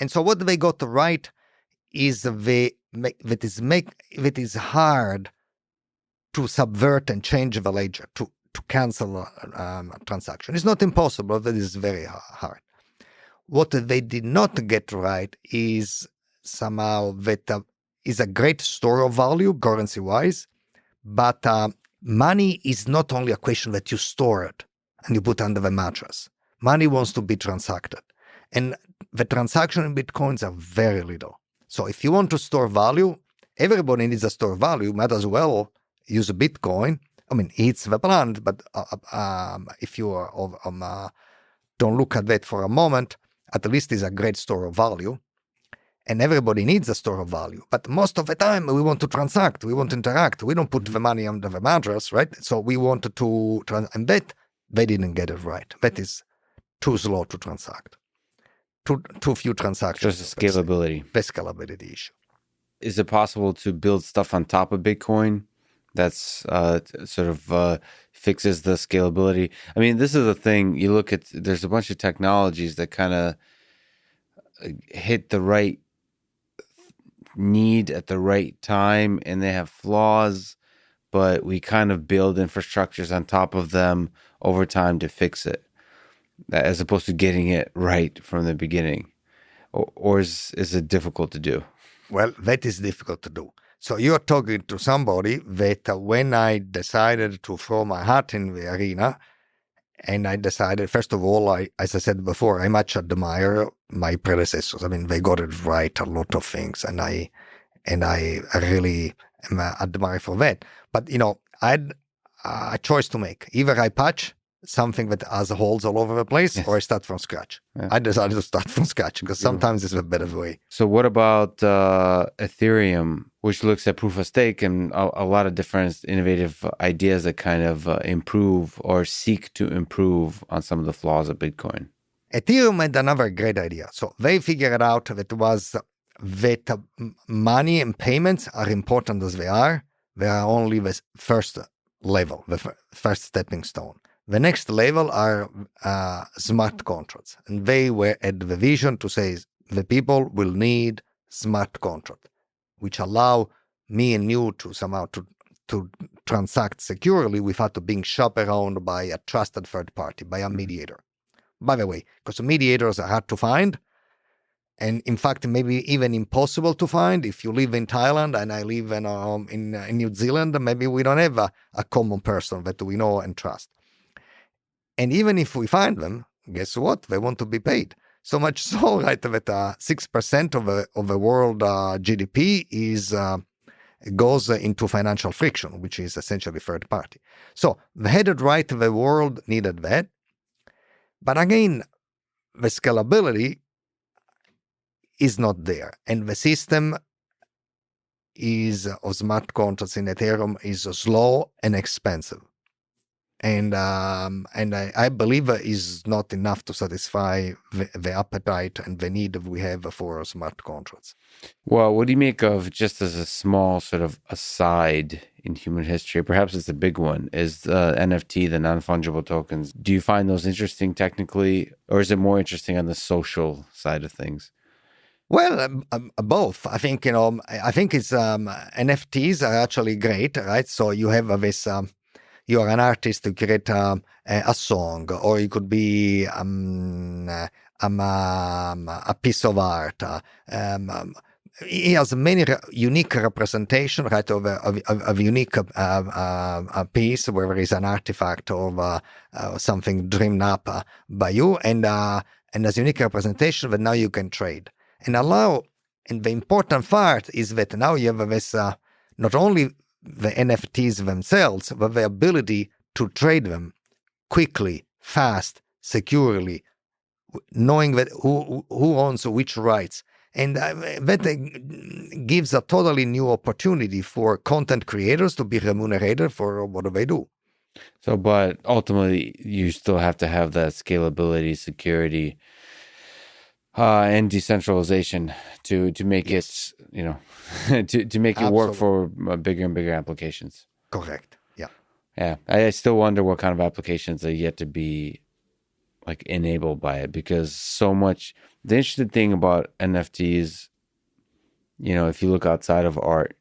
[SPEAKER 2] so what they got right is that it is hard to subvert and change the ledger, to cancel a transaction. It's not impossible, but it is very hard. What they did not get right is somehow that is a great store of value, currency-wise, but money is not only a question that you store it and you put under the mattress. Money wants to be transacted. And the transaction in Bitcoins are very little. So if you want to store value, everybody needs to store value, might as well use a Bitcoin. I mean, it's the planet, but if you don't look at that for a moment, at least it's a great store of value. And everybody needs a store of value. But most of the time, we want to transact, we want to interact. We don't put the money under the mattress, right? So we wanted to, and that, they didn't get it right. That is too slow to transact. Too few transactions.
[SPEAKER 1] Just the scalability.
[SPEAKER 2] The scalability issue.
[SPEAKER 1] Is it possible to build stuff on top of Bitcoin that's fixes the scalability? I mean, this is the thing. You look at, there's a bunch of technologies that kind of hit the right need at the right time, and they have flaws, but we kind of build infrastructures on top of them over time to fix it, as opposed to getting it right from the beginning. Or is it difficult to do?
[SPEAKER 2] Well, that is difficult to do. So you're talking to somebody that when I decided to throw my hat in the arena, and I decided, first of all, as I said before, I much admire my predecessors. I mean, they got it right, a lot of things, and I really am admire for that. But, I had a choice to make. Either I patch something that has holes all over the place, yes, or I start from scratch. Yeah. I decided to start from scratch because sometimes it's a better way.
[SPEAKER 1] So what about Ethereum, which looks at proof of stake and a lot of different innovative ideas that kind of improve or seek to improve on some of the flaws of Bitcoin?
[SPEAKER 2] Ethereum had another great idea. So they figured out that money and payments are important as they are. They are only the first level, the first stepping stone. The next level are smart contracts. And they had the vision to say the people will need smart contracts, which allow me and you to somehow to transact securely without being shopped around by a trusted third party, by a mediator. By the way, because mediators are hard to find, and in fact, maybe even impossible to find. If you live in Thailand and I live in New Zealand, maybe we don't have a common person that we know and trust. And even if we find them, guess what? They want to be paid. So much so, right, that 6% of the world GDP goes into financial friction, which is essentially third party. So they had it right, the world needed that. But again, the scalability is not there, and the system is of smart contracts in Ethereum is slow and expensive, and I believe is not enough to satisfy the appetite and the need we have for smart contracts.
[SPEAKER 1] Well, what do you make of, just as a small sort of aside in human history, perhaps it's a big one, is the NFT, the non-fungible tokens? Do you find those interesting technically, or is it more interesting on the social side of things?
[SPEAKER 2] Well, both. I think, I think it's NFTs are actually great, right? So you have this, you're an artist to create a song, or it could be a piece of art. It has many unique representation, right, of a unique piece where there is an artifact of something dreamed up by you, and as unique representation that now you can trade. And the important part is that now you have this, not only the NFTs themselves, but the ability to trade them quickly, fast, securely, knowing that who owns which rights. And that gives a totally new opportunity for content creators to be remunerated for what they do.
[SPEAKER 1] So, but ultimately, you still have to have that scalability, security, and decentralization to make it, to make it work for bigger and bigger applications.
[SPEAKER 2] Correct. Yeah.
[SPEAKER 1] Yeah. I still wonder what kind of applications are yet to be like enabled by it, because so much. The interesting thing about NFTs, if you look outside of art,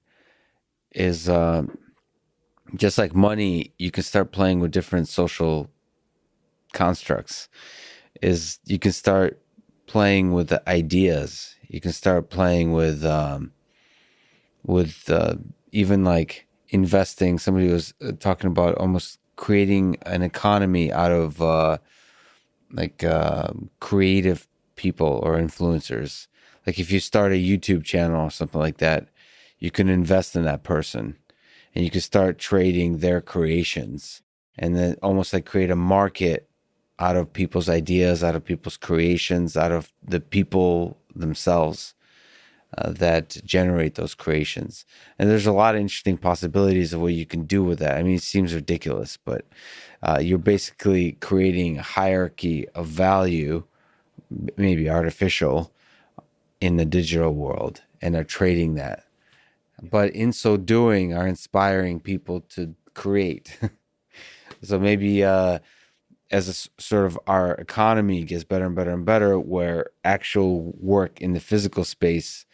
[SPEAKER 1] is just like money, you can start playing with different social constructs. You can start playing with the ideas. You can start playing with even like investing. Somebody was talking about almost creating an economy out of creative people or influencers. Like if you start a YouTube channel or something like that, you can invest in that person and you can start trading their creations, and then almost like create a market out of people's ideas, out of people's creations, out of the people themselves that generate those creations. And there's a lot of interesting possibilities of what you can do with that. I mean, it seems ridiculous, but you're basically creating a hierarchy of value, maybe artificial, in the digital world, and are trading that. But in so doing, are inspiring people to create. So maybe as a sort of our economy gets better and better and better, where actual work in the physical space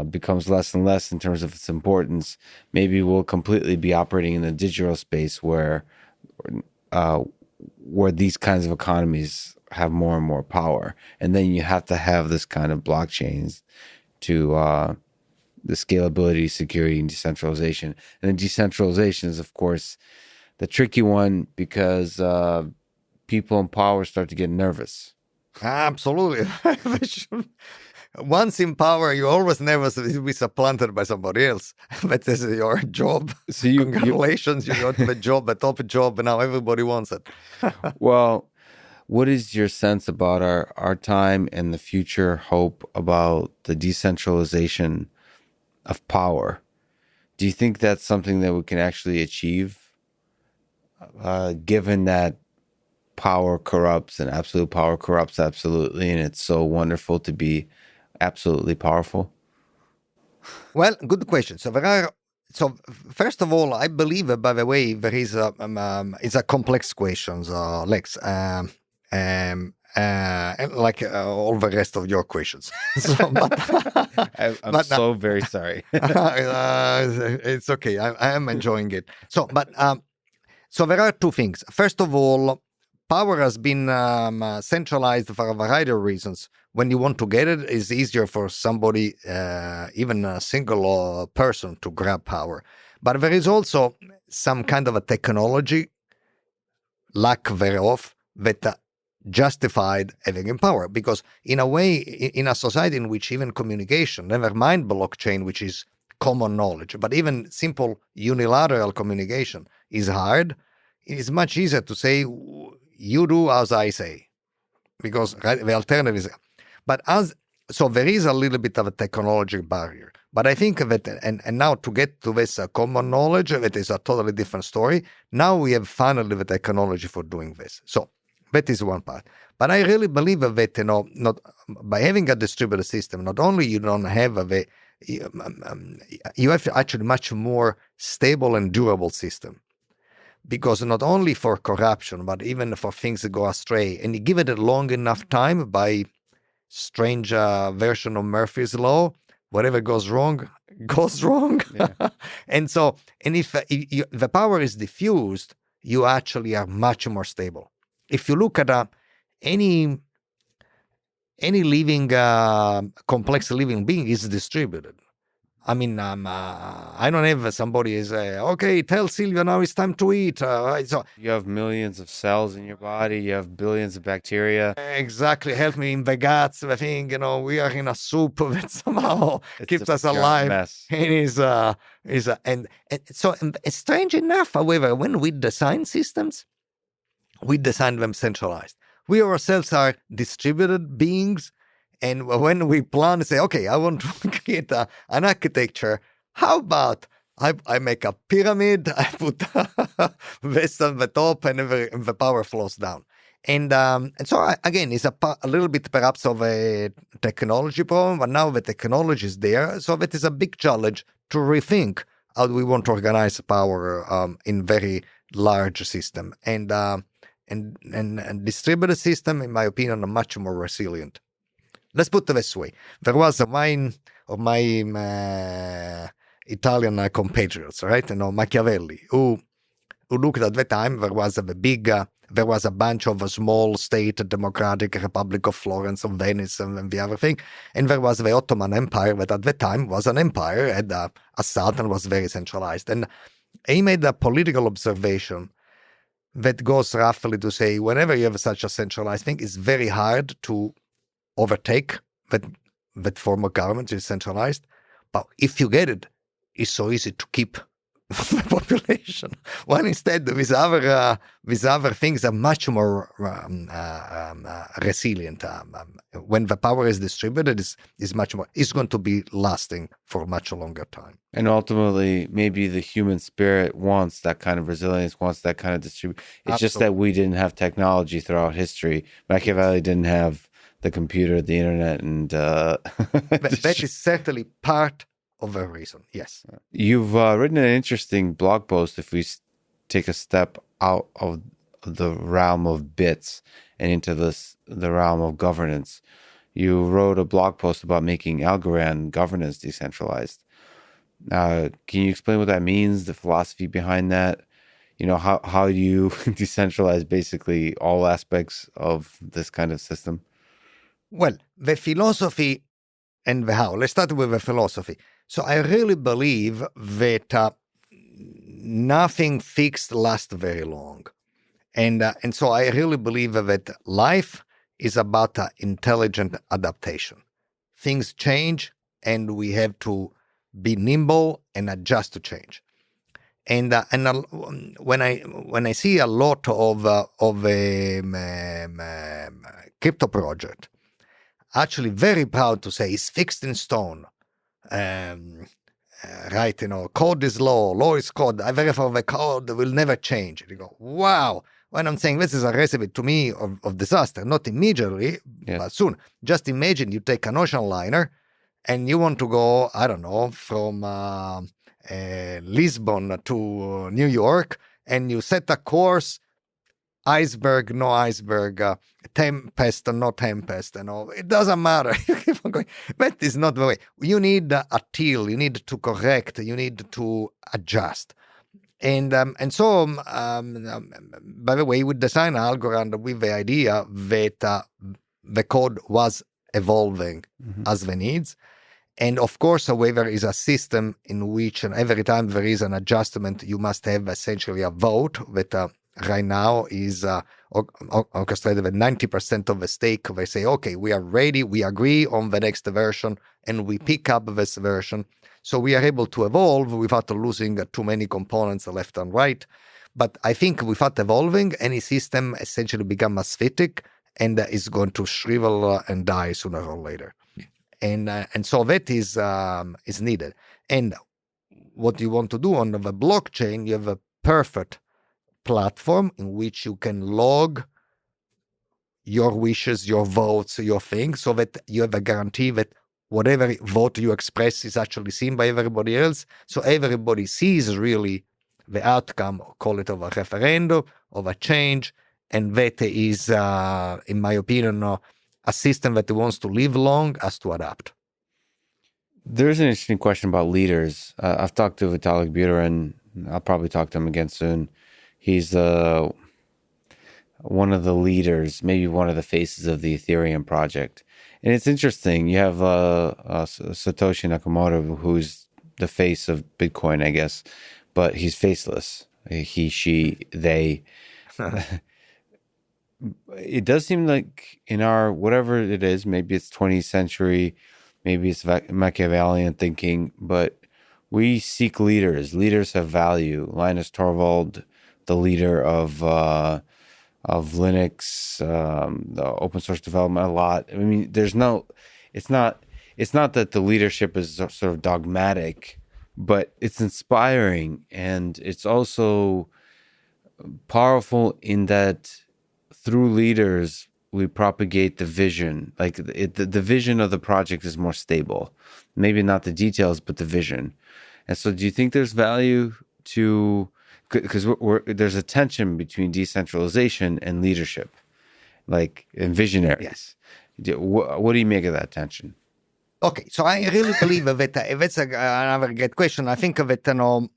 [SPEAKER 1] becomes less and less in terms of its importance, maybe we'll completely be operating in the digital space where these kinds of economies have more and more power. And then you have to have this kind of blockchains to the scalability, security, and decentralization. And then decentralization is, of course, the tricky one, because people in power start to get nervous.
[SPEAKER 2] Absolutely. Once in power, you always nervous to be supplanted by somebody else. That is your job. So congratulations, you got the job, the top job, and now everybody wants it.
[SPEAKER 1] Well, what is your sense about our time and the future hope about the decentralization of power? Do you think that's something that we can actually achieve, given that power corrupts and absolute power corrupts absolutely, and it's so wonderful to be absolutely powerful?
[SPEAKER 2] Well, good question. So first of all, I believe, by the way, there is it's a complex question, Lex, like all the rest of your questions.
[SPEAKER 1] I'm so very sorry.
[SPEAKER 2] It's okay. I am enjoying it. So there are two things. First of all, power has been centralized for a variety of reasons. When you want to get it, it's easier for somebody, even a single person, to grab power. But there is also some kind of a technology, lack thereof, that justified having power. Because in a way, in a society in which even communication, never mind blockchain, which is common knowledge, but even simple unilateral communication is hard, it is much easier to say, you do as I say. because the alternative is, so there is a little bit of a technology barrier. But I think that, and now to get to this common knowledge, that is a totally different story. Now we have finally the technology for doing this. So that is one part. But I really believe that, not by having a distributed system, not only you don't have you have actually much more stable and durable system. Because not only for corruption, but even for things that go astray, and you give it a long enough time by strange version of Murphy's Law, whatever goes wrong, goes wrong. Yeah. and if the power is diffused, you actually are much more stable. If you look at any living, complex living being is distributed. I mean, I don't have somebody say, okay, tell Silvio now it's time to eat. So
[SPEAKER 1] you have millions of cells in your body. You have billions of bacteria.
[SPEAKER 2] Exactly. Help me in the guts. The thing, we are in a soup that somehow keeps us alive.
[SPEAKER 1] Mess.
[SPEAKER 2] And so strange enough, however, when we design systems, we design them centralized. We ourselves are distributed beings. And when we plan, say, okay, I want to create an architecture. How about I make a pyramid, I put this on the top, and the power flows down. And so, again, it's a little bit perhaps of a technology problem, but now the technology is there. So that is a big challenge to rethink how do we want to organize power in very large system. And distributed system, in my opinion, are much more resilient. Let's put it this way. There was one of my Italian compatriots, right? Machiavelli, who looked at the time, there was a bunch of small state, democratic Republic of Florence, of Venice, and the other thing. And there was the Ottoman Empire, that at the time was an empire, and a sultan was very centralized. And he made a political observation that goes roughly to say, whenever you have such a centralized thing, it's very hard to overtake that form of government is centralized. But if you get it, it's so easy to keep the population. While instead, these other things are much more resilient. When the power is distributed, is much more. It's going to be lasting for a much longer time.
[SPEAKER 1] And ultimately, maybe the human spirit wants that kind of resilience, wants that kind of distribution. It's Absolutely. Just that we didn't have technology throughout history. Machiavelli didn't have the computer, the internet, and
[SPEAKER 2] that is certainly part of a reason. Yes,
[SPEAKER 1] you've written an interesting blog post. If we take a step out of the realm of bits and into the realm of governance, you wrote a blog post about making Algorand governance decentralized. Can you explain what that means? The philosophy behind that? How do you decentralize basically all aspects of this kind of system?
[SPEAKER 2] Well, the philosophy and the how. Let's start with the philosophy. So I really believe that nothing fixed lasts very long. And so I really believe that life is about intelligent adaptation. Things change, and we have to be nimble and adjust to change. And when I see a lot of crypto project, actually very proud to say it's fixed in stone. Right, code is law is code. I verify the code will never change. You go, wow. When I'm saying this is a recipe to me of disaster, not immediately, but soon. Just imagine you take an ocean liner and you want to go, I don't know, from Lisbon to New York, and you set a course, iceberg, no iceberg, tempest, no tempest, it doesn't matter. You keep on going. That is not the way. You need a till, you need to correct, you need to adjust. And so, by the way, we designed Algorand with the idea that the code was evolving as the needs. And of course, however, is a system in which every time there is an adjustment, you must have essentially a vote that right now is orchestrated with 90% of the stake. They say, okay, we are ready, we agree on the next version, and we pick up this version. So we are able to evolve without losing too many components left and right. But I think without evolving, any system essentially becomes asphytic and is going to shrivel and die sooner or later. And so that is needed. And what you want to do on the blockchain, you have a perfect platform in which you can log your wishes, your votes, your things, so that you have a guarantee that whatever vote you express is actually seen by everybody else. So everybody sees really the outcome, call it of a referendum, of a change. And that is, in my opinion, a system that wants to live long has to adapt.
[SPEAKER 1] There's an interesting question about leaders. I've talked to Vitalik Buterin. I'll probably talk to him again soon. He's one of the leaders, maybe one of the faces of the Ethereum project. And it's interesting. You have Satoshi Nakamoto, who's the face of Bitcoin, I guess, but he's faceless. He, she, they. It does seem like in our, whatever it is, maybe it's 20th century, maybe it's Machiavellian thinking, but we seek leaders. Leaders have value. Linus Torvald, the leader of Linux, the open source development, a lot. I mean, it's not that the leadership is sort of dogmatic, but it's inspiring, and it's also powerful in that through leaders we propagate the vision. Like the vision of the project is more stable. Maybe not the details, but the vision. And so, do you think there's value to? Because there's a tension between decentralization and leadership, like and visionaries. Yes. What do you make of that tension?
[SPEAKER 2] Okay, so I really believe that that's another great question. I think that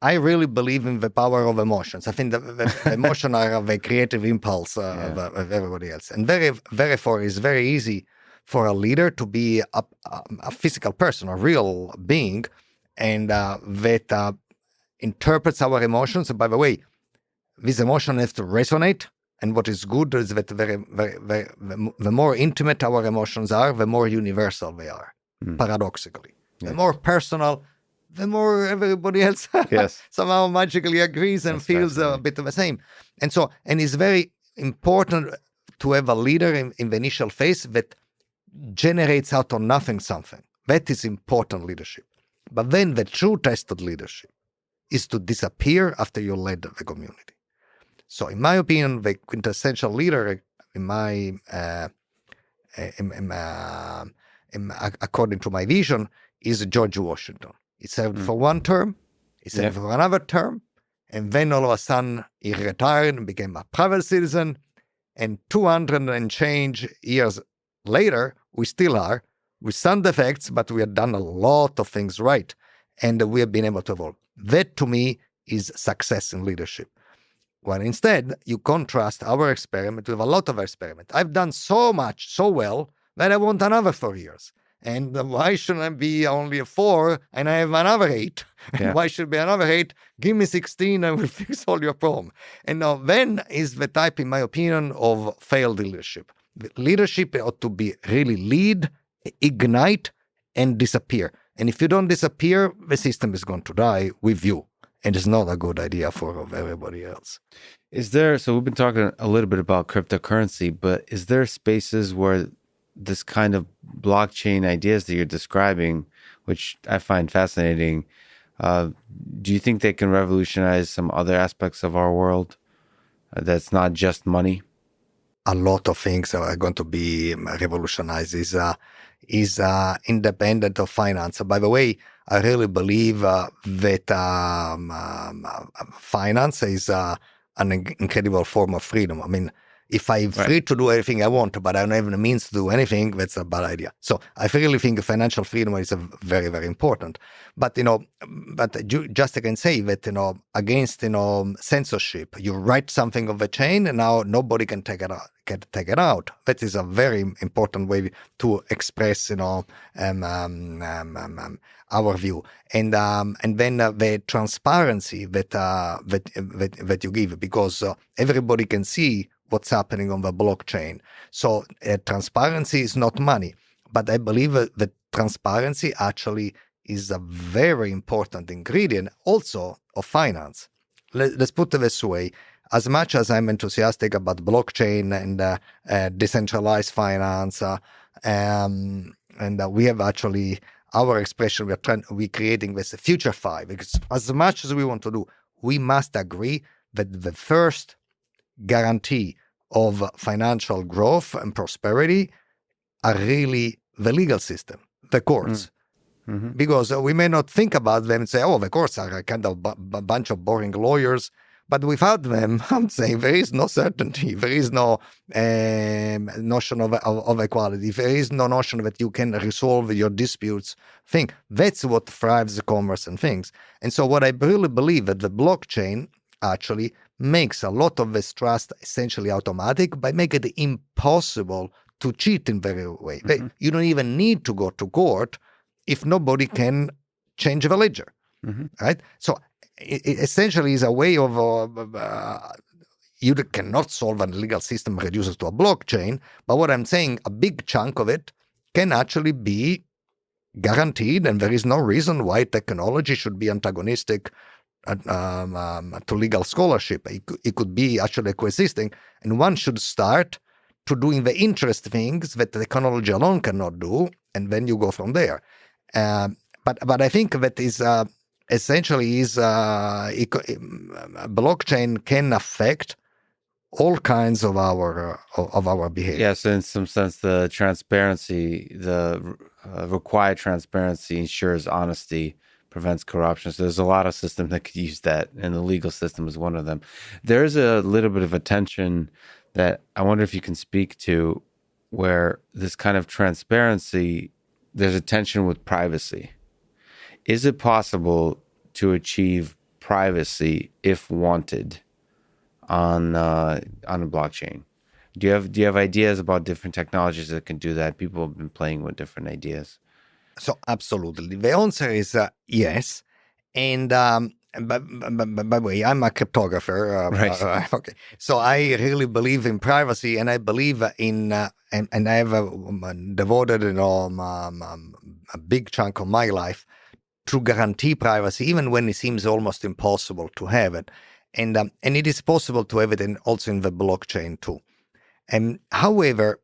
[SPEAKER 2] I really believe in the power of emotions. I think that emotions are the creative impulse of everybody else, and therefore it's very easy for a leader to be a physical person, a real being, and that interprets our emotions. And by the way, this emotion has to resonate. And what is good is that the more intimate our emotions are, the more universal they are, paradoxically. Yes. The more personal, the more everybody else somehow magically agrees and feels a bit of the same. And it's very important to have a leader in the initial phase that generates out of nothing something. That is important leadership. But then the true test of leadership is to disappear after you led the community. So, in my opinion, the quintessential leader, according to my vision, is George Washington. He served for one term, he served for another term, and then all of a sudden he retired and became a private citizen. And 200 and change years later, we still are, with some defects, but we have done a lot of things right, and we have been able to evolve. That, to me, is success in leadership. Well, instead, you contrast our experiment with a lot of experiments. I've done so much, so well, that I want another 4 years. And why shouldn't I be only a 4 and I have another 8? And why should it be another 8? Give me 16 and we'll fix all your problem. And now then is the type, in my opinion, of failed leadership. Leadership ought to be really lead, ignite, and disappear. And if you don't disappear, the system is going to die with you. And it's not a good idea for everybody else.
[SPEAKER 1] So we've been talking a little bit about cryptocurrency, but is there spaces where this kind of blockchain ideas that you're describing, which I find fascinating, do you think they can revolutionize some other aspects of our world that's not just money?
[SPEAKER 2] A lot of things are going to be revolutionized. Is independent of finance. By the way, I really believe that finance is an incredible form of freedom. I mean, if I'm free to do everything I want, but I don't have the means to do anything, that's a bad idea. So I really think financial freedom is very, very important. But, just I can say that, against, censorship, you write something of a chain and now nobody can take it out. That is a very important way to express, our view. And then the transparency that you give, because everybody can see what's happening on the blockchain. So transparency is not money, but I believe that transparency actually is a very important ingredient also of finance. Let's put it this way. as much as I'm enthusiastic about blockchain and decentralized finance, and we have actually our expression, we're creating this future five, because as much as we want to do, we must agree that the first guarantee of financial growth and prosperity are really the legal system, the courts.
[SPEAKER 1] Mm-hmm.
[SPEAKER 2] Because we may not think about them and say, oh, the courts are a kind of bunch of boring lawyers. But without them, I'm saying there is no certainty. There is no notion of equality. There is no notion that you can resolve your disputes. That's what thrives commerce and things. And so what I really believe that the blockchain actually makes a lot of this trust essentially automatic by making it impossible to cheat in very way.
[SPEAKER 1] Mm-hmm.
[SPEAKER 2] You don't even need to go to court if nobody can change the ledger, right? So it essentially is a way of you cannot solve a legal system reduces to a blockchain, but what I'm saying, a big chunk of it can actually be guaranteed, and there is no reason why technology should be antagonistic to legal scholarship. It could be actually coexisting, and one should start to doing the interest things that technology alone cannot do, and then you go from there. But I think that is essentially blockchain can affect all kinds of our behavior.
[SPEAKER 1] Yes, in some sense, the transparency, the required transparency ensures honesty, prevents corruption. So there's a lot of systems that could use that, and the legal system is one of them. There's a little bit of a tension that I wonder if you can speak to, where this kind of transparency, there's a tension with privacy. Is it possible to achieve privacy if wanted on a blockchain? Do you have ideas about different technologies that can do that? People have been playing with different ideas.
[SPEAKER 2] So absolutely, the answer is yes. And by the way, I'm a cryptographer.
[SPEAKER 1] Right.
[SPEAKER 2] Okay, so I really believe in privacy, and I believe in and I have devoted a big chunk of my life to guarantee privacy, even when it seems almost impossible to have it. And it is possible to have it also in the blockchain too. And however,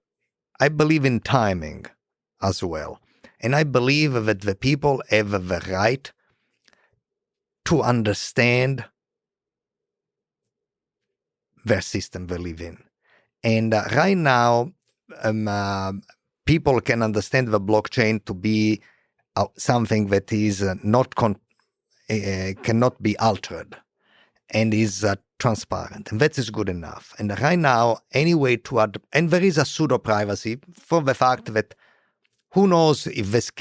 [SPEAKER 2] I believe in timing as well. And I believe that the people have the right to understand the system they live in. And right now, people can understand the blockchain to be something that is cannot be altered and is transparent, and that is good enough. And right now, any way to add, and there is a pseudo privacy for the fact that who knows if this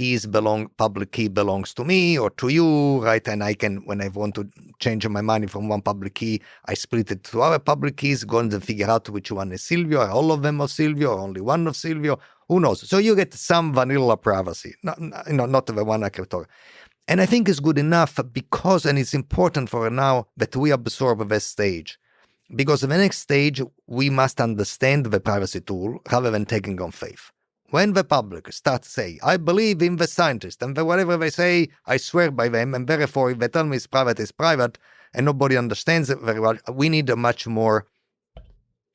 [SPEAKER 2] public key belongs to me or to you, right? And I can, when I want to change my money from one public key, I split it to other public keys, go and figure out which one is Silvio, or all of them are Silvio, or only one of Silvio. Who knows? So you get some vanilla privacy, not the one I cryptography. And I think it's good enough because, and it's important for now that we absorb this stage. Because the next stage, we must understand the privacy tool rather than taking on faith. When the public starts saying, I believe in the scientists, and whatever they say, I swear by them, and therefore if they tell me it's private, and nobody understands it very well, we need a much more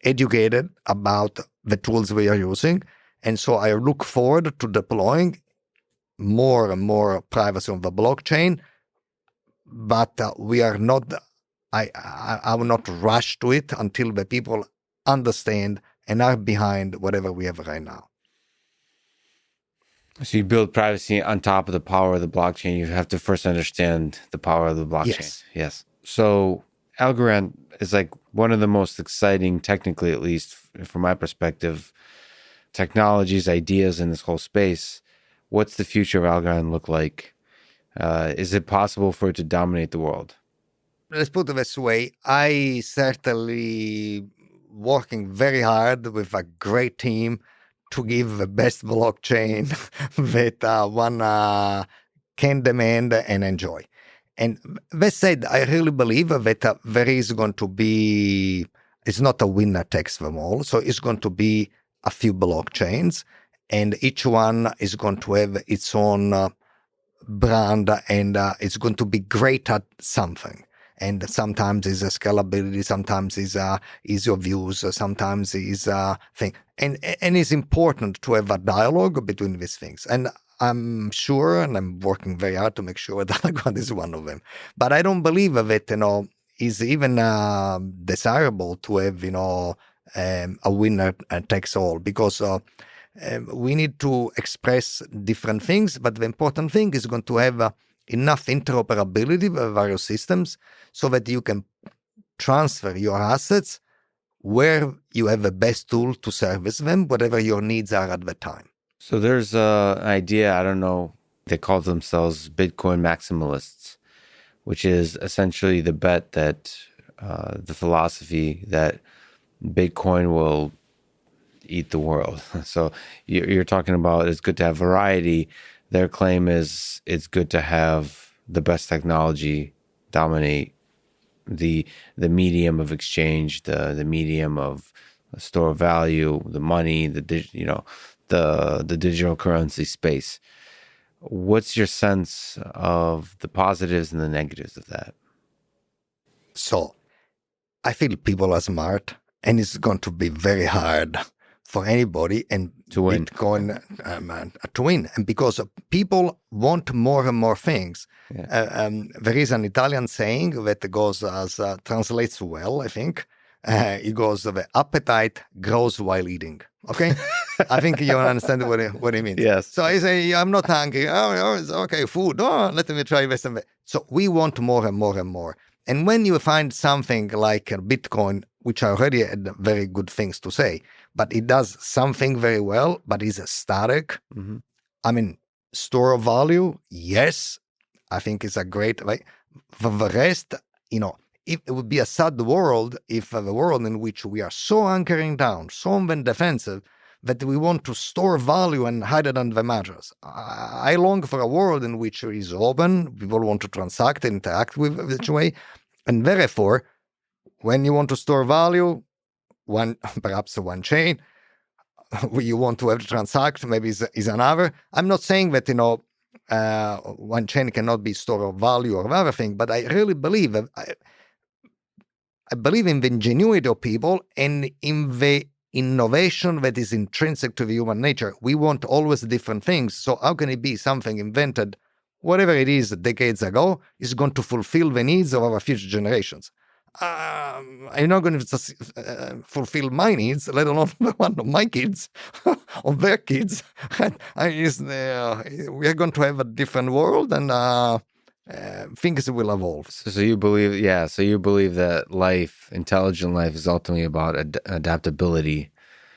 [SPEAKER 2] educated about the tools we are using. And so I look forward to deploying more and more privacy on the blockchain, but we are not, I will not rush to it until the people understand and are behind whatever we have right now.
[SPEAKER 1] So you build privacy on top of the power of the blockchain. You have to first understand the power of the blockchain. Yes. So Algorand is like one of the most exciting, technically at least from my perspective, technologies, ideas in this whole space. What's the future of Algorand look like? Is it possible for it to dominate the world?
[SPEAKER 2] Let's put it this way. I certainly working very hard with a great team to give the best blockchain that one can demand and enjoy. And that said, I really believe that there is going to be, it's not a winner takes them all. So it's going to be a few blockchains, and each one is going to have its own brand, and it's going to be great at something. and sometimes is a scalability, sometimes is your views, sometimes is a thing, and it's important to have a dialogue between these things. And I'm sure, and I'm working very hard to make sure that Algorand is one of them. But I don't believe that is even desirable to have a winner takes all, because we need to express different things, but the important thing is going to have enough interoperability with various systems so that you can transfer your assets where you have the best tool to service them, whatever your needs are at the time.
[SPEAKER 1] So there's an idea, I don't know, they call themselves Bitcoin maximalists, which is essentially the bet that the philosophy that Bitcoin will eat the world. So you're talking about it's good to have variety. Their claim is it's good to have the best technology dominate the medium of exchange, the medium of store of value, the money, the digital currency space. What's your sense of the positives and the negatives of that?
[SPEAKER 2] So I feel people are smart, and it's going to be very hard for anybody and
[SPEAKER 1] to win.
[SPEAKER 2] Bitcoin to win. And because people want more and more things. Yeah. There is an Italian saying that goes as translates well, I think. It goes, the appetite grows while eating. Okay? I think you understand what it means.
[SPEAKER 1] Yes.
[SPEAKER 2] So I say, I'm not hungry. Oh, it's okay, food. Oh, let me try this and that. So we want more and more and more. And when you find something like Bitcoin, which already had very good things to say, but it does something very well, but is static. Mm-hmm. I mean, store of value, yes, I think it's a great way. For the rest, it would be a sad world if the world in which we are so anchoring down, so even defensive, that we want to store value and hide it under the mattress. I long for a world in which it is open, people want to transact and interact with each way, and therefore, when you want to store value, perhaps one chain, you want to have to transact, maybe is another. I'm not saying that, one chain cannot be store of value or other thing, but I really believe I believe in the ingenuity of people and in the innovation that is intrinsic to the human nature. We want always different things. So how can it be something invented, whatever it is, decades ago, is going to fulfill the needs of our future generations? I'm not going to fulfill my needs, let alone the one of my kids, or their kids. We are going to have a different world, and things will evolve.
[SPEAKER 1] So you believe, so you believe that intelligent life is ultimately about adaptability,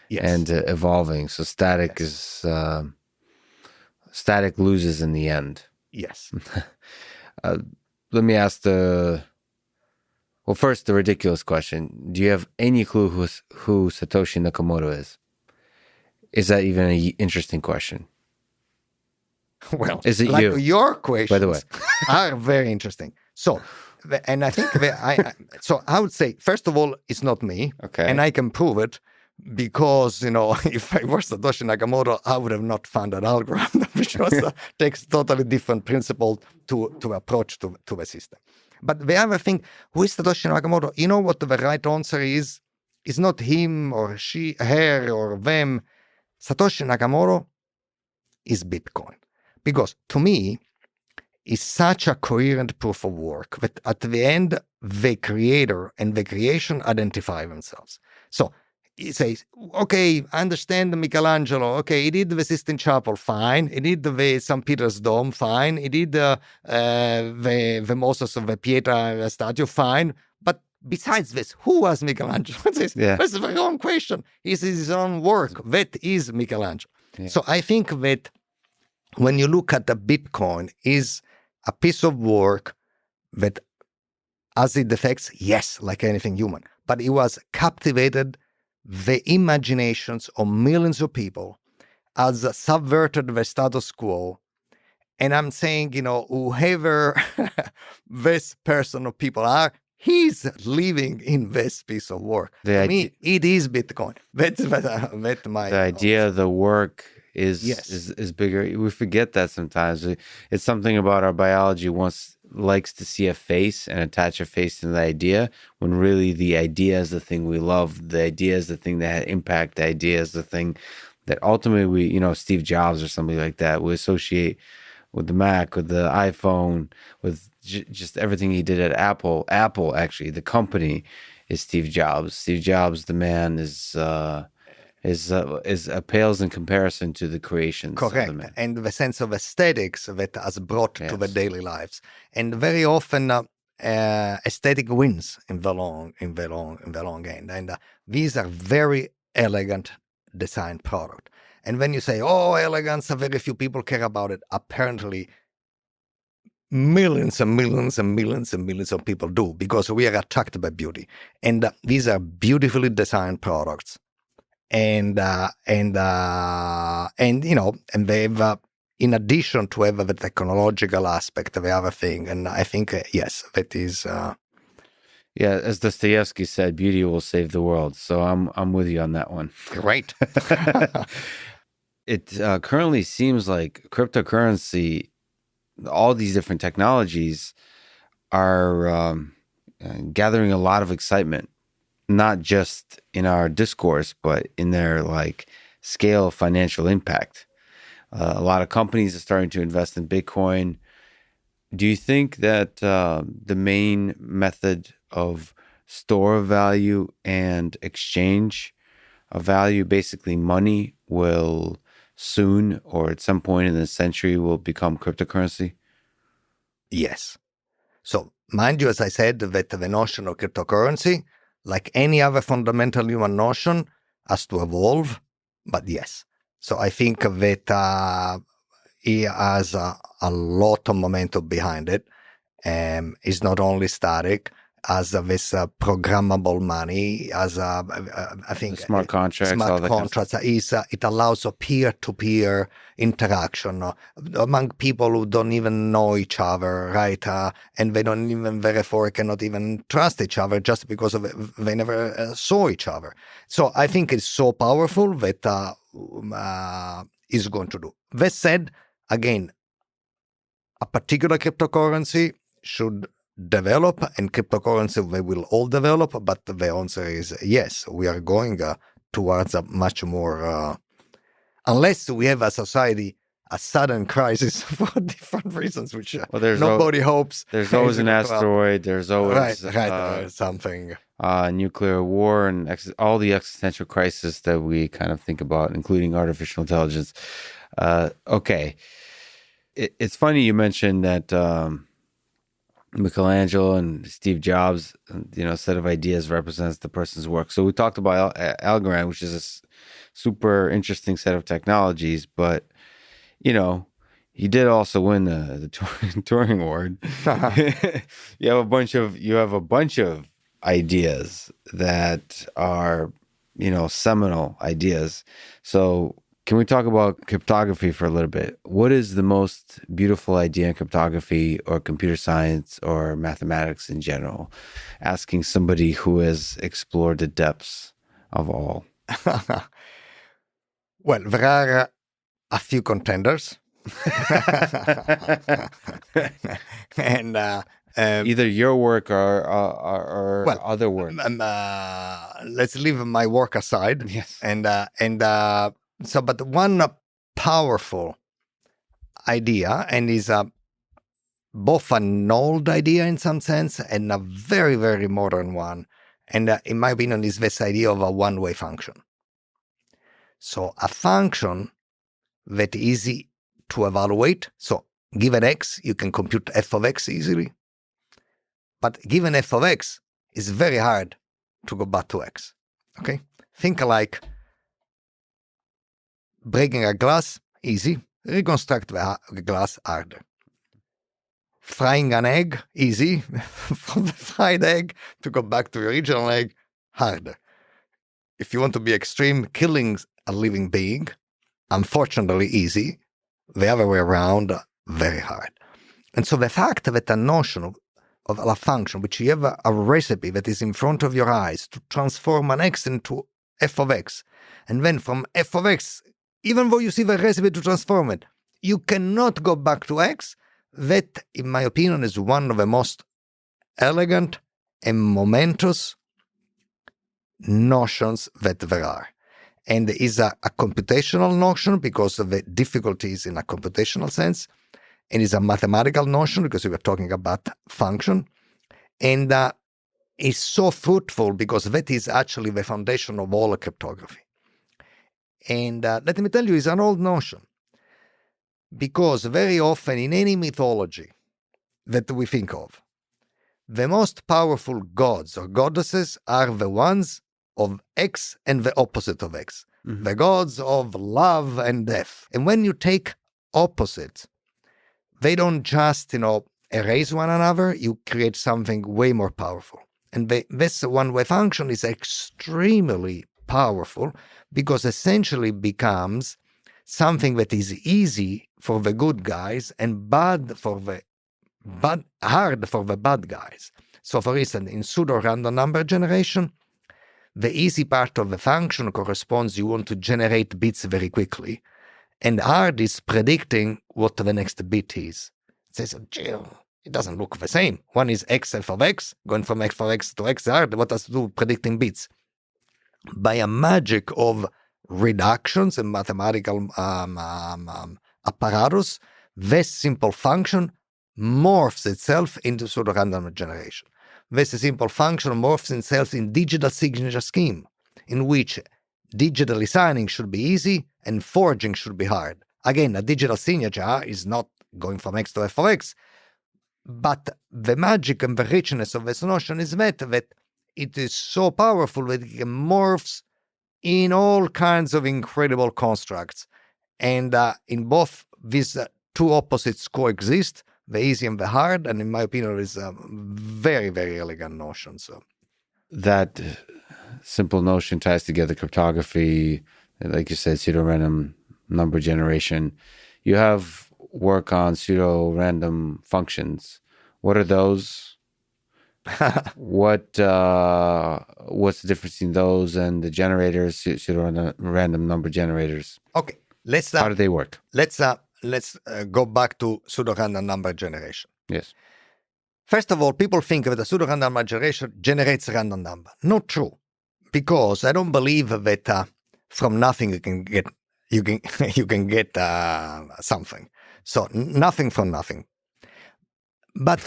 [SPEAKER 1] yes, and evolving. So static loses in the end.
[SPEAKER 2] Yes.
[SPEAKER 1] Let me ask first the ridiculous question. Do you have any clue who Satoshi Nakamoto is? Is that even an interesting question?
[SPEAKER 2] Well,
[SPEAKER 1] is it
[SPEAKER 2] like
[SPEAKER 1] you?
[SPEAKER 2] Your questions,
[SPEAKER 1] by the way,
[SPEAKER 2] are very interesting. So, and I think so I would say, first of all, it's not me.
[SPEAKER 1] Okay.
[SPEAKER 2] And I can prove it because, if I were Satoshi Nakamoto, I would have not founded Algorand, because takes totally different principle to approach to the system. But the other thing, who is Satoshi Nakamoto? You know what the right answer is? It's not him or she, her or them. Satoshi Nakamoto is Bitcoin. Because to me, it's such a coherent proof of work that at the end, the creator and the creation identify themselves. So he says, okay, I understand Michelangelo. Okay, he did the Sistine Chapel, fine. He did the St. Peter's Dome, fine. He did the Moses of the Pietra statue, fine. But besides this, who was Michelangelo? That's the wrong question. It's his own work. That is Michelangelo. Yeah. So I think that when you look at the Bitcoin, is a piece of work that has its defects, yes, like anything human, but it was captivated the imaginations of millions of people, has subverted the status quo. And I'm saying, whoever this person or people are, he's living in this piece of work. For me, it is Bitcoin. That's my...
[SPEAKER 1] The idea of the work is bigger. We forget that sometimes. It's something about our biology wants likes to see a face and attach a face to the idea, when really the idea is the thing we love. The idea is the thing that had impact. The idea is the thing that ultimately we, Steve Jobs or somebody like that, we associate with the Mac, with the iPhone, with just everything he did at Apple. Apple, actually, the company is Steve Jobs. Steve Jobs, the man, is pales in comparison to the creations.
[SPEAKER 2] Correct,
[SPEAKER 1] of the man.
[SPEAKER 2] and the sense of aesthetics that has brought to the daily lives, and very often aesthetic wins in the long end, and these are very elegant design product. And when you say, "Oh, elegance," very few people care about it. Apparently, millions and millions and millions and millions of people do, because we are attracted by beauty, and these are beautifully designed products. And they've, in addition to have the technological aspect of the other thing, and I think yes, that is.
[SPEAKER 1] Yeah, as Dostoevsky said, beauty will save the world. So I'm with you on that one.
[SPEAKER 2] Great.
[SPEAKER 1] It currently seems like cryptocurrency, all these different technologies are gathering a lot of excitement, not just in our discourse, but in their scale of financial impact. A lot of companies are starting to invest in Bitcoin. Do you think that the main method of store of value and exchange of value, basically money, will soon or at some point in the century will become cryptocurrency?
[SPEAKER 2] Yes. So mind you, as I said, that the notion of cryptocurrency, like any other fundamental human notion, has to evolve. But yes. So I think that he has a lot of momentum behind it. It's not only static, as this programmable money, as I think
[SPEAKER 1] the smart contracts,
[SPEAKER 2] smart contracts it allows a peer-to-peer interaction among people who don't even know each other, right? And they don't even therefore cannot even trust each other just because they never saw each other. So I think it's so powerful that is going to do. That said, again, a particular cryptocurrency should develop, and cryptocurrency they will all develop, but the answer is yes, we are going towards a much more unless we have a society a sudden crisis for different reasons, which nobody hopes.
[SPEAKER 1] There's always an asteroid, there's always
[SPEAKER 2] something,
[SPEAKER 1] nuclear war, and all the existential crises that we kind of think about, including artificial intelligence. Okay, it's funny you mentioned that Michelangelo and Steve Jobs, set of ideas represents the person's work. So we talked about Algorand, which is a super interesting set of technologies, but he did also win the Turing Award. You have a bunch of ideas that are seminal ideas. So can we talk about cryptography for a little bit? What is the most beautiful idea in cryptography or computer science or mathematics in general? Asking somebody who has explored the depths of all.
[SPEAKER 2] Well, there are a few contenders. And
[SPEAKER 1] either your work or other work.
[SPEAKER 2] Let's leave my work aside.
[SPEAKER 1] Yes.
[SPEAKER 2] But one powerful idea, and is both an old idea in some sense and a very, very modern one, and in my opinion is this idea of a one-way function. So a function that is easy to evaluate. So given x, you can compute f of x easily. But given f of x, it's very hard to go back to x. Okay? Think like breaking a glass, easy. Reconstruct the glass, harder. Frying an egg, easy. From the fried egg to go back to the original egg, harder. If you want to be extreme, killing a living being, unfortunately easy. The other way around, very hard. And so the fact that a notion of a function, which you have a recipe that is in front of your eyes to transform an x into f of x, and then from f of x, even though you see the recipe to transform it, you cannot go back to x, that, in my opinion, is one of the most elegant and momentous notions that there are. And is a computational notion because of the difficulties in a computational sense, and is a mathematical notion because we were talking about function, and is so fruitful because that is actually the foundation of all cryptography. And let me tell you, it's an old notion, because very often in any mythology that we think of, the most powerful gods or goddesses are the ones of X and the opposite of X, the gods of love and death. And when you take opposites, they don't just, erase one another, you create something way more powerful. And this one-way function is extremely powerful because essentially becomes something that is easy for the good guys and hard for the bad guys. So for instance, in pseudo-random number generation, the easy part of the function corresponds you want to generate bits very quickly, and hard is predicting what the next bit is. It says, it doesn't look the same. One is x f of x, going from f of x to x hard. What does it do predicting bits? By a magic of reductions and mathematical apparatus, this simple function morphs itself into pseudo-random generation. This simple function morphs itself in digital signature scheme, in which digitally signing should be easy and forging should be hard. Again, a digital signature is not going from x to f of x, but the magic and the richness of this notion is that it is so powerful that it morphs in all kinds of incredible constructs. And in both these two opposites coexist, the easy and the hard, and in my opinion, is a very, very elegant notion. So
[SPEAKER 1] that simple notion ties together cryptography, like you said, pseudo-random number generation. You have work on pseudo-random functions. What are those? What's the difference between those and the generators, pseudo-random number generators?
[SPEAKER 2] Okay,
[SPEAKER 1] how do they work?
[SPEAKER 2] Let's go back to pseudo-random number generation.
[SPEAKER 1] Yes.
[SPEAKER 2] First of all, people think that the pseudo-random number generation generates a random number. Not true, because I don't believe that from nothing you can get something. So nothing from nothing. But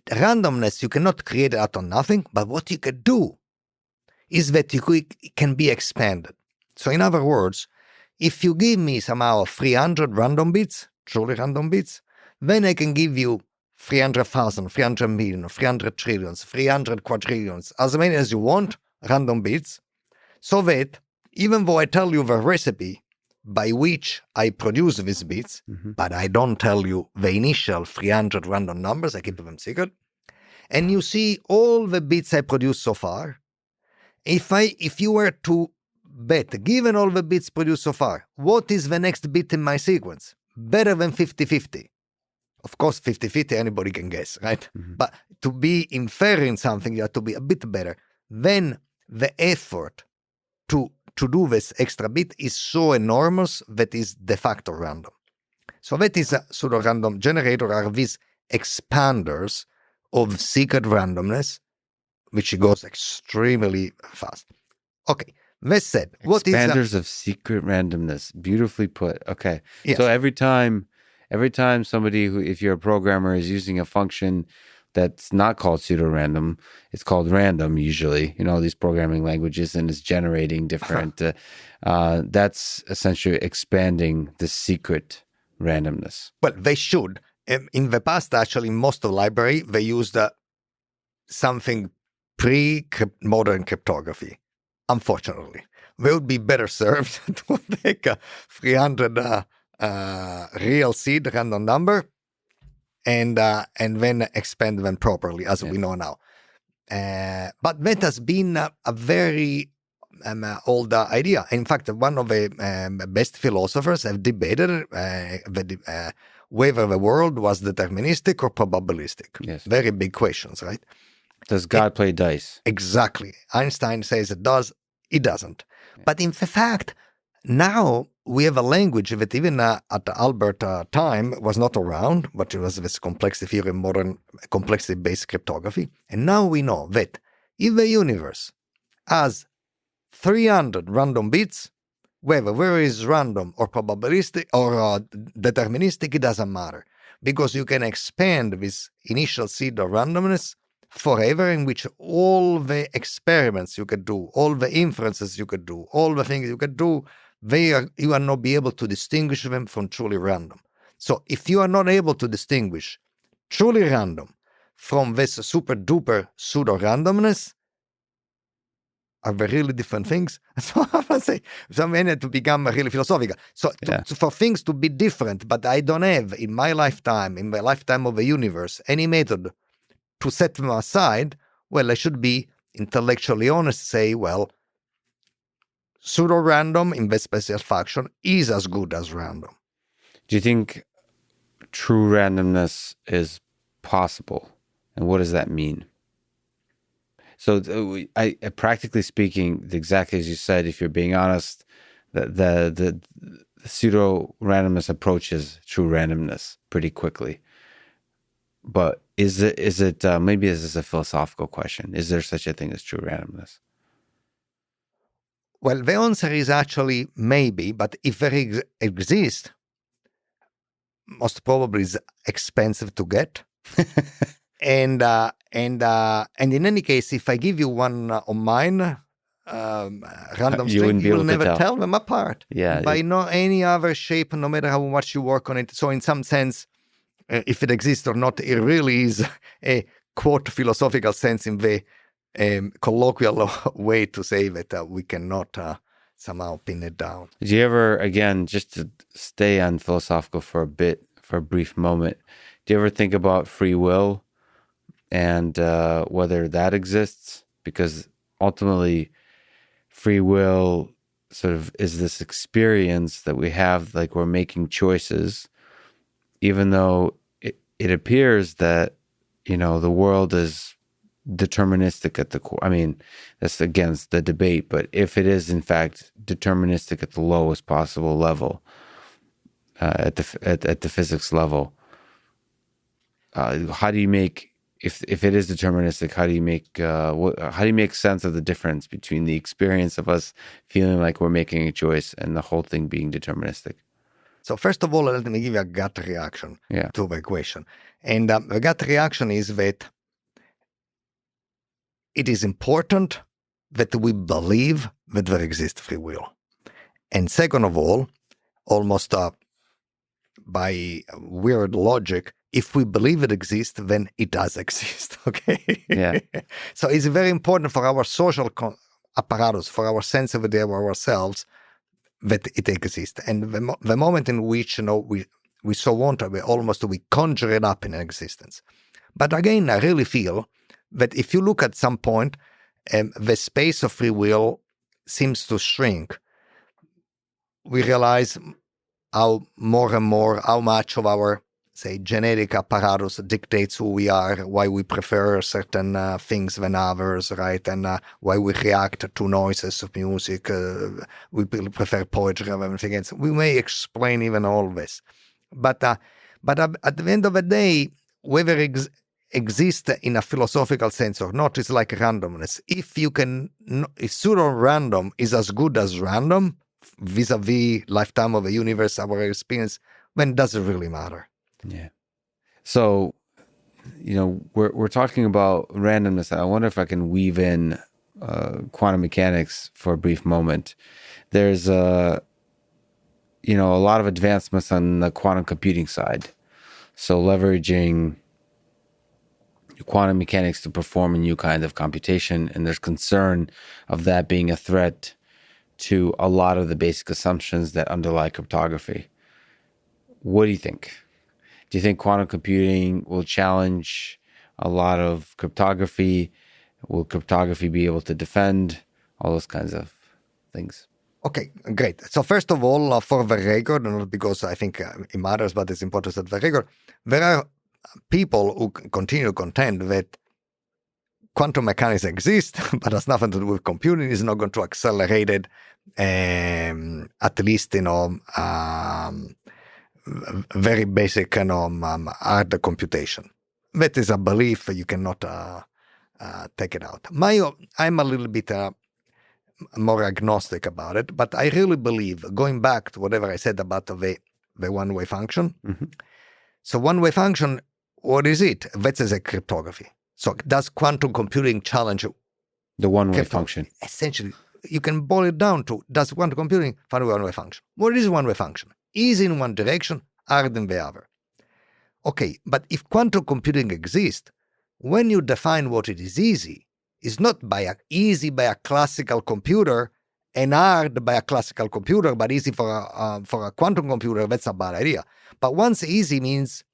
[SPEAKER 2] randomness you cannot create out of nothing. But what you can do is that it can be expanded. So in other words, if you give me somehow 300 random bits, truly random bits, then I can give you 300,000, 300 million, 300 trillions, 300 quadrillions, as many as you want, random bits, so that even though I tell you the recipe by which I produce these bits, but I don't tell you the initial 300 random numbers, I keep them secret, and you see all the bits I produced so far, if you were to bet, given all the bits produced so far, what is the next bit in my sequence? Better than 50-50. Of course, 50-50, anybody can guess, right? But to be inferring something, you have to be a bit better. Then the effort to do this extra bit is so enormous that is de facto random. So that is a pseudo-random generator, are these expanders of secret randomness, which goes extremely fast. Okay. That said, what is
[SPEAKER 1] expanders of secret randomness? Beautifully put. Okay.
[SPEAKER 2] Yes.
[SPEAKER 1] So every time somebody if you're a programmer is using a function that's not called pseudo-random, it's called random usually, these programming languages, and it's generating different, that's essentially expanding the secret randomness.
[SPEAKER 2] Well, they should. In the past, actually, in most of the library, they used something pre-modern cryptography. Unfortunately, they would be better served to take a 300 real seed random number and then expand them properly, as we know now. But that has been a very old idea. In fact, one of the best philosophers have debated whether the world was deterministic or probabilistic.
[SPEAKER 1] Yes.
[SPEAKER 2] Very big questions, right?
[SPEAKER 1] Does God play dice?
[SPEAKER 2] Exactly. Einstein says it does. It doesn't. Yeah. But in fact, Now we have a language that even at Albert time was not around, but it was this complexity theory, modern complexity-based cryptography. And now we know that if the universe has 300 random bits, whether is random or probabilistic or deterministic, it doesn't matter. Because you can expand this initial seed of randomness forever, in which all the experiments you could do, all the inferences you could do, all the things you could do, you are not be able to distinguish them from truly random. So if you are not able to distinguish truly random from this super duper pseudo randomness, are they really different things? So I would say, so I mean, to become really philosophical. So for things to be different, but I don't have in my lifetime, in the lifetime of the universe, any method to set them aside, well, I should be intellectually honest, say, well, pseudo-random in this special function is as good as random.
[SPEAKER 1] Do you think true randomness is possible? And what does that mean? So I practically speaking, exactly as you said, if you're being honest, the pseudo-randomness approaches true randomness pretty quickly. But is it maybe this is a philosophical question. Is there such a thing as true randomness?
[SPEAKER 2] Well, the answer is actually maybe, but if there exists, most probably is expensive to get. and in any case, if I give you one of mine, random string, you will never tell them apart.
[SPEAKER 1] Yeah,
[SPEAKER 2] by no any other shape, no matter how much you work on it. So in some sense, if it exists or not, it really is a quote philosophical sense in the colloquial way to say that we cannot somehow pin it down.
[SPEAKER 1] Did you ever, again, just to stay on philosophical for a brief moment, do you ever think about free will and whether that exists? Because ultimately, free will sort of is this experience that we have, like we're making choices, even though it appears that, the world is deterministic at the core. I mean, that's against the debate, but if it is in fact deterministic at the lowest possible level, at the physics level, how do you make, if it is deterministic, how do you make sense of the difference between the experience of us feeling like we're making a choice and the whole thing being deterministic?
[SPEAKER 2] So first of all, let me give you a gut reaction to the question. And the gut reaction is that it is important that we believe that there exists free will. And second of all, almost by weird logic, if we believe it exists, then it does exist, okay?
[SPEAKER 1] Yeah.
[SPEAKER 2] So it's very important for our social apparatus, for our sense of ourselves, that it exists. And the moment in which we so want to, we conjure it up in existence. But again, I really feel that if you look at some point, the space of free will seems to shrink. We realize how more and more, how much of our, say, genetic apparatus dictates who we are, why we prefer certain things than others, right? And why we react to noises of music. We prefer poetry or everything else. We may explain even all this. But at the end of the day, whether it exists in a philosophical sense or not, is like randomness. If pseudo-random is as good as random, vis-a-vis lifetime of the universe, our experience, then does it really matter?
[SPEAKER 1] Yeah. So, we're talking about randomness. I wonder if I can weave in quantum mechanics for a brief moment. There's a lot of advancements on the quantum computing side. So leveraging quantum mechanics to perform a new kind of computation, and there's concern of that being a threat to a lot of the basic assumptions that underlie cryptography. What do you think? Do you think quantum computing will challenge a lot of cryptography? Will cryptography be able to defend all those kinds of things?
[SPEAKER 2] Okay, great. So first of all, for the record, not because I think it matters, but it's important that the record, there are people who continue to contend that quantum mechanics exist, but has nothing to do with computing. It's not going to accelerate it, at least, very basic hard computation. That is a belief. You cannot take it out. I'm a little bit more agnostic about it, but I really believe, going back to whatever I said about the one-way function.
[SPEAKER 1] Mm-hmm.
[SPEAKER 2] So one-way function, what is it? That is a cryptography. So does quantum computing challenge
[SPEAKER 1] the one-way function?
[SPEAKER 2] Essentially, you can boil it down to, does quantum computing find a one-way function? What is a one-way function? Easy in one direction, hard in the other. Okay, but if quantum computing exists, when you define what it is easy, it's not easy by a classical computer and hard by a classical computer, but easy for a quantum computer. That's a bad idea. But once easy means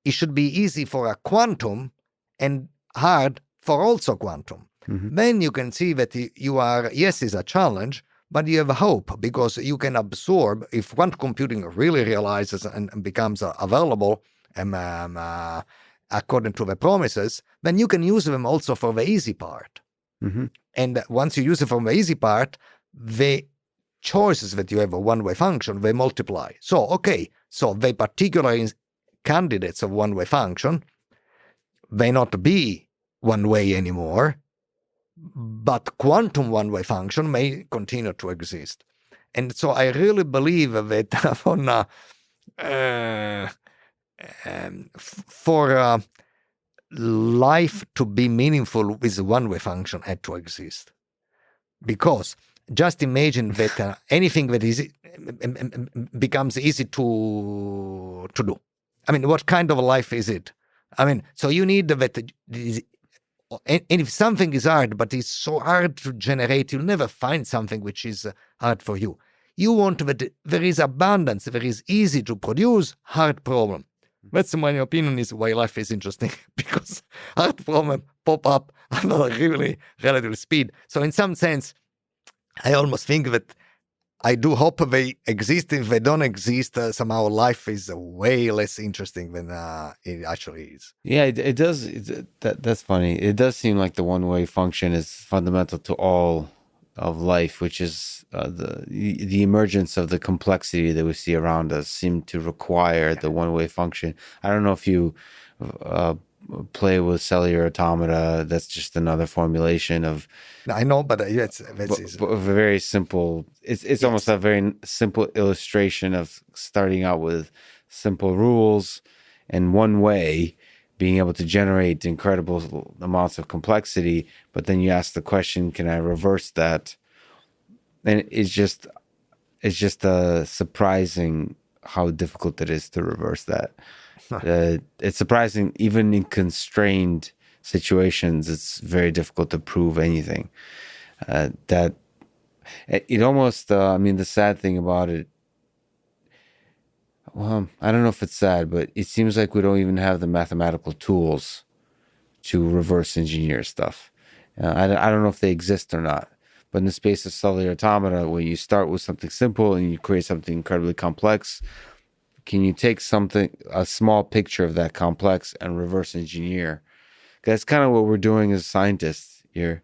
[SPEAKER 2] it should be easy for a quantum and hard for also quantum.
[SPEAKER 1] Mm-hmm.
[SPEAKER 2] Then you can see that you are, yes, it's a challenge, but you have hope, because you can absorb, if quantum computing really realizes and becomes available according to the promises, then you can use them also for the easy part.
[SPEAKER 1] Mm-hmm.
[SPEAKER 2] And once you use it for the easy part, the choices that you have a one-way function, they multiply. So, okay, so the particular candidates of one-way function may not be one-way anymore, but quantum one-way function may continue to exist. And so I really believe that for life to be meaningful with one-way function had to exist. Because just imagine that anything that is becomes easy to do. I mean, what kind of a life is it? I mean, so you need that. And if something is hard, but it's so hard to generate, you'll never find something which is hard for you. You want that there is abundance, there is easy to produce, hard problem. That's my opinion, is why life is interesting, because hard problems pop up at a really relative speed. So in some sense, I almost think that I do hope they exist. If they don't exist, somehow life is way less interesting than it actually is.
[SPEAKER 1] Yeah, it does. That's funny. It does seem like the one-way function is fundamental to all of life, which is the emergence of the complexity that we see around us seem to require the one-way function. I don't know if you play with cellular automata. That's just another formulation of.
[SPEAKER 2] I know, but it's
[SPEAKER 1] a very simple. It's yes. Almost a very simple illustration of starting out with simple rules and one way, being able to generate incredible amounts of complexity. But then you ask the question, can I reverse that? And it's just surprising how difficult it is to reverse that. It's surprising, even in constrained situations, it's very difficult to prove anything. That it almost, the sad thing about it, well, I don't know if it's sad, but it seems like we don't even have the mathematical tools to reverse engineer stuff. I don't know if they exist or not. But in the space of cellular automata, when you start with something simple and you create something incredibly complex, can you take a small picture of that complex and reverse engineer? That's kind of what we're doing as scientists. You're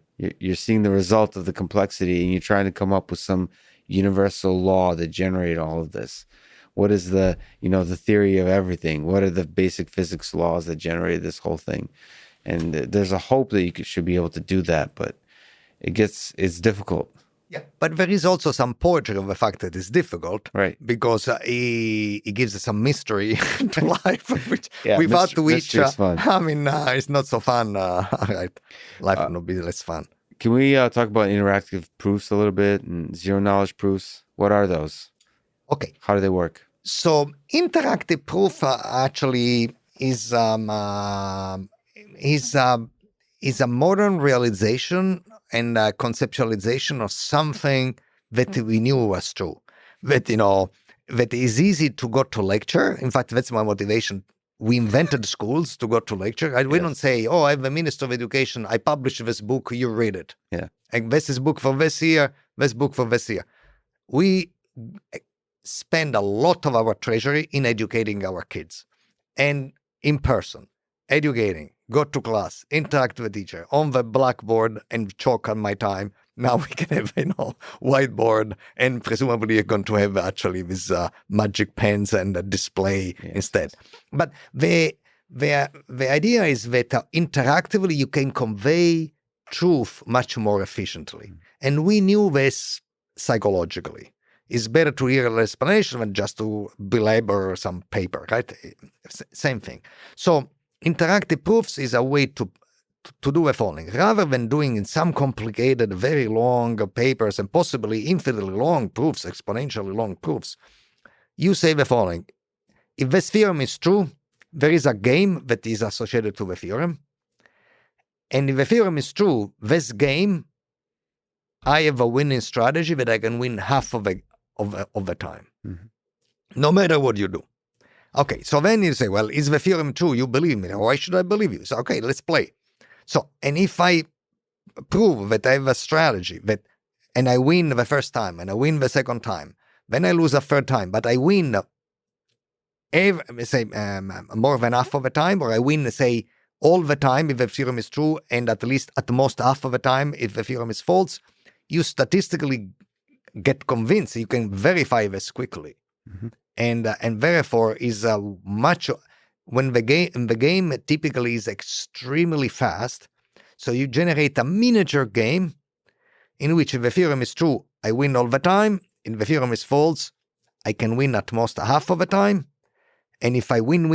[SPEAKER 1] seeing the result of the complexity, and you're trying to come up with some universal law that generate all of this. What is the theory of everything? What are the basic physics laws that generate this whole thing? And there's a hope that you should be able to do that, but it's difficult.
[SPEAKER 2] Yeah, but there is also some poetry of the fact that it's difficult,
[SPEAKER 1] right?
[SPEAKER 2] Because it gives us some mystery to life, without which it's not so fun. Right, life will be less fun.
[SPEAKER 1] Can we talk about interactive proofs a little bit and zero knowledge proofs? What are those?
[SPEAKER 2] Okay,
[SPEAKER 1] how do they work?
[SPEAKER 2] So interactive proof actually is a modern realization and conceptualization of something that we knew was true. That is easy to go to lecture. In fact, that's my motivation. We invented schools to go to lecture. We don't say, I have a Minister of Education, I publish this book, you read it.
[SPEAKER 1] Yeah.
[SPEAKER 2] And this is book for this year, this book for this year. We spend a lot of our treasury in educating our kids. And in person, educating, go to class, interact with the teacher on the blackboard and chalk on my time. Now we can have, whiteboard, and presumably you're going to have actually with magic pens and a display instead. But the idea is that interactively you can convey truth much more efficiently. And we knew this psychologically. It's better to hear an explanation than just to belabor some paper, right? Same thing. So interactive proofs is a way to do the following. Rather than doing in some complicated, very long papers and possibly infinitely long proofs, exponentially long proofs, you say the following. If this theorem is true, there is a game that is associated to the theorem. And if the theorem is true, this game, I have a winning strategy that I can win half of the time, no matter what you do. Okay, so then you say, well, is the theorem true? You believe me. Why should I believe you? So, okay, let's play. So, and if I prove that I have a strategy and I win the first time and I win the second time, then I lose a third time, but I win, more than half of the time, or I win, say, all the time if the theorem is true, and at most half of the time if the theorem is false, you statistically get convinced. You can verify this quickly, and therefore is much when the game typically is extremely fast. So you generate a miniature game in which if the theorem is true, I win all the time. If the theorem is false, I can win at most half of the time. And if I win,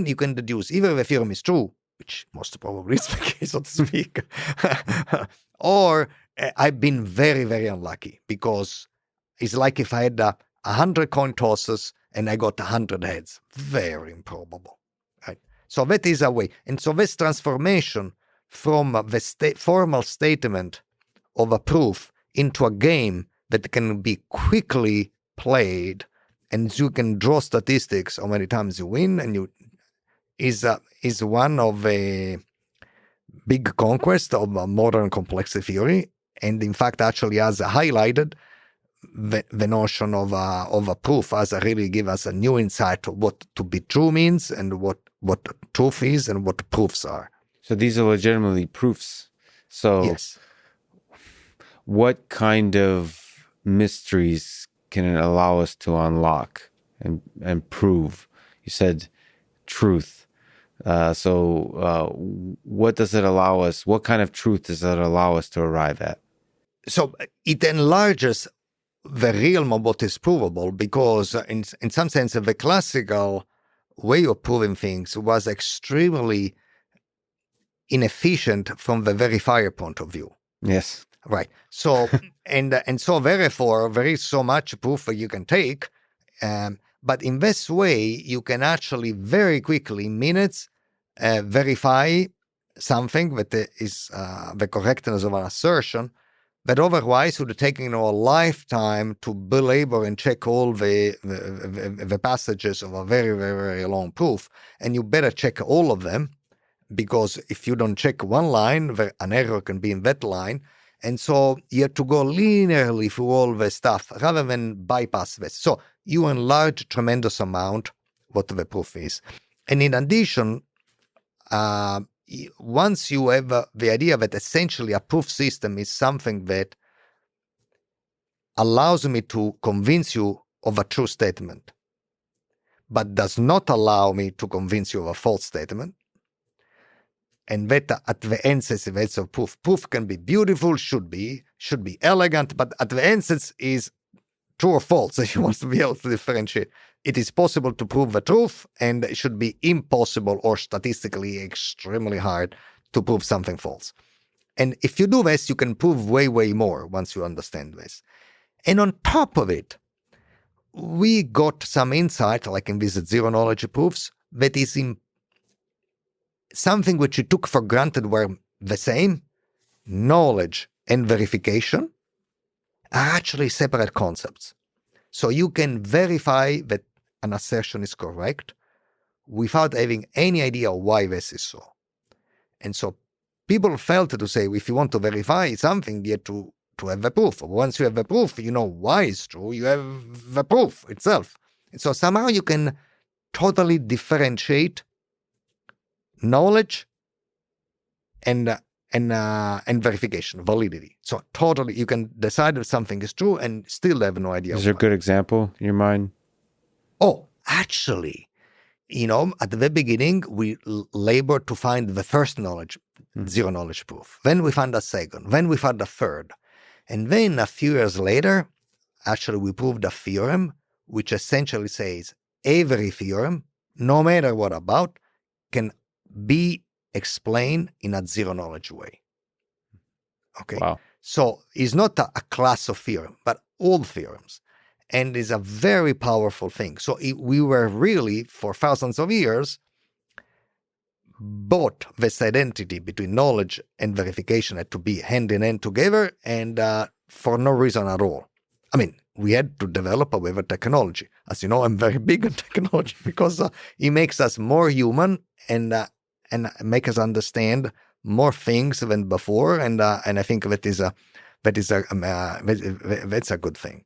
[SPEAKER 2] you can deduce either the theorem is true, which most probably is the case, so to speak, or I've been very, very unlucky, because it's like if I had 100 coin tosses and I got 100 heads. Very improbable, right? So that is a way. And so this transformation from the formal statement of a proof into a game that can be quickly played, and you can draw statistics on how many times you win, and is one of a big conquest of modern complexity theory, and in fact actually has highlighted the notion of a proof as really give us a new insight of what to be true means, and what truth is, and what proofs are.
[SPEAKER 1] So these are legitimately proofs. So
[SPEAKER 2] yes.
[SPEAKER 1] What kind of mysteries can it allow us to unlock and prove? You said truth. What does it allow us? What kind of truth does it allow us to arrive at?
[SPEAKER 2] So it enlarges the realm of what is provable, because in some sense, the classical way of proving things was extremely inefficient from the verifier point of view.
[SPEAKER 1] Yes.
[SPEAKER 2] Right. So, and so therefore, there is so much proof that you can take. But in this way, you can actually very quickly, in minutes, verify something that is the correctness of an assertion that otherwise would have taken a lifetime to belabor and check all the passages of a very, very, very long proof. And you better check all of them, because if you don't check one line, an error can be in that line. And so you have to go linearly through all the stuff rather than bypass this. So you enlarge tremendous amount what the proof is. And in addition, once you have the idea that essentially a proof system is something that allows me to convince you of a true statement, but does not allow me to convince you of a false statement, and that at the end says events of proof. Proof can be beautiful, should be elegant, but at the end says is true or false. So you want to be able to differentiate. It is possible to prove the truth, and it should be impossible or statistically extremely hard to prove something false. And if you do this, you can prove way, way more once you understand this. And on top of it, we got some insight, like in these zero-knowledge proofs, that is in something which you took for granted were the same. Knowledge and verification are actually separate concepts. So you can verify that an assertion is correct without having any idea why this is so. And so people felt to say, if you want to verify something, you have to have the proof. Once you have the proof, you know why it's true. You have the proof itself. And so somehow you can totally differentiate knowledge and verification, validity. So totally, you can decide if something is true and still have no idea.
[SPEAKER 1] Is there a good example in your mind?
[SPEAKER 2] Oh, actually, at the very beginning, we labored to find the first knowledge, zero knowledge proof. Then we found a second. Then we found a third. And then a few years later, actually, we proved a theorem, which essentially says every theorem, no matter what about, can be explained in a zero knowledge way. Okay.
[SPEAKER 1] Wow.
[SPEAKER 2] So it's not a class of theorem, but all theorems. And it's a very powerful thing. So we were really, for thousands of years, both this identity between knowledge and verification had to be hand in hand together, and for no reason at all. I mean, we had to develop a waiver technology. As you know, I'm very big on technology because it makes us more human and make us understand more things than before. And I think that's a good thing.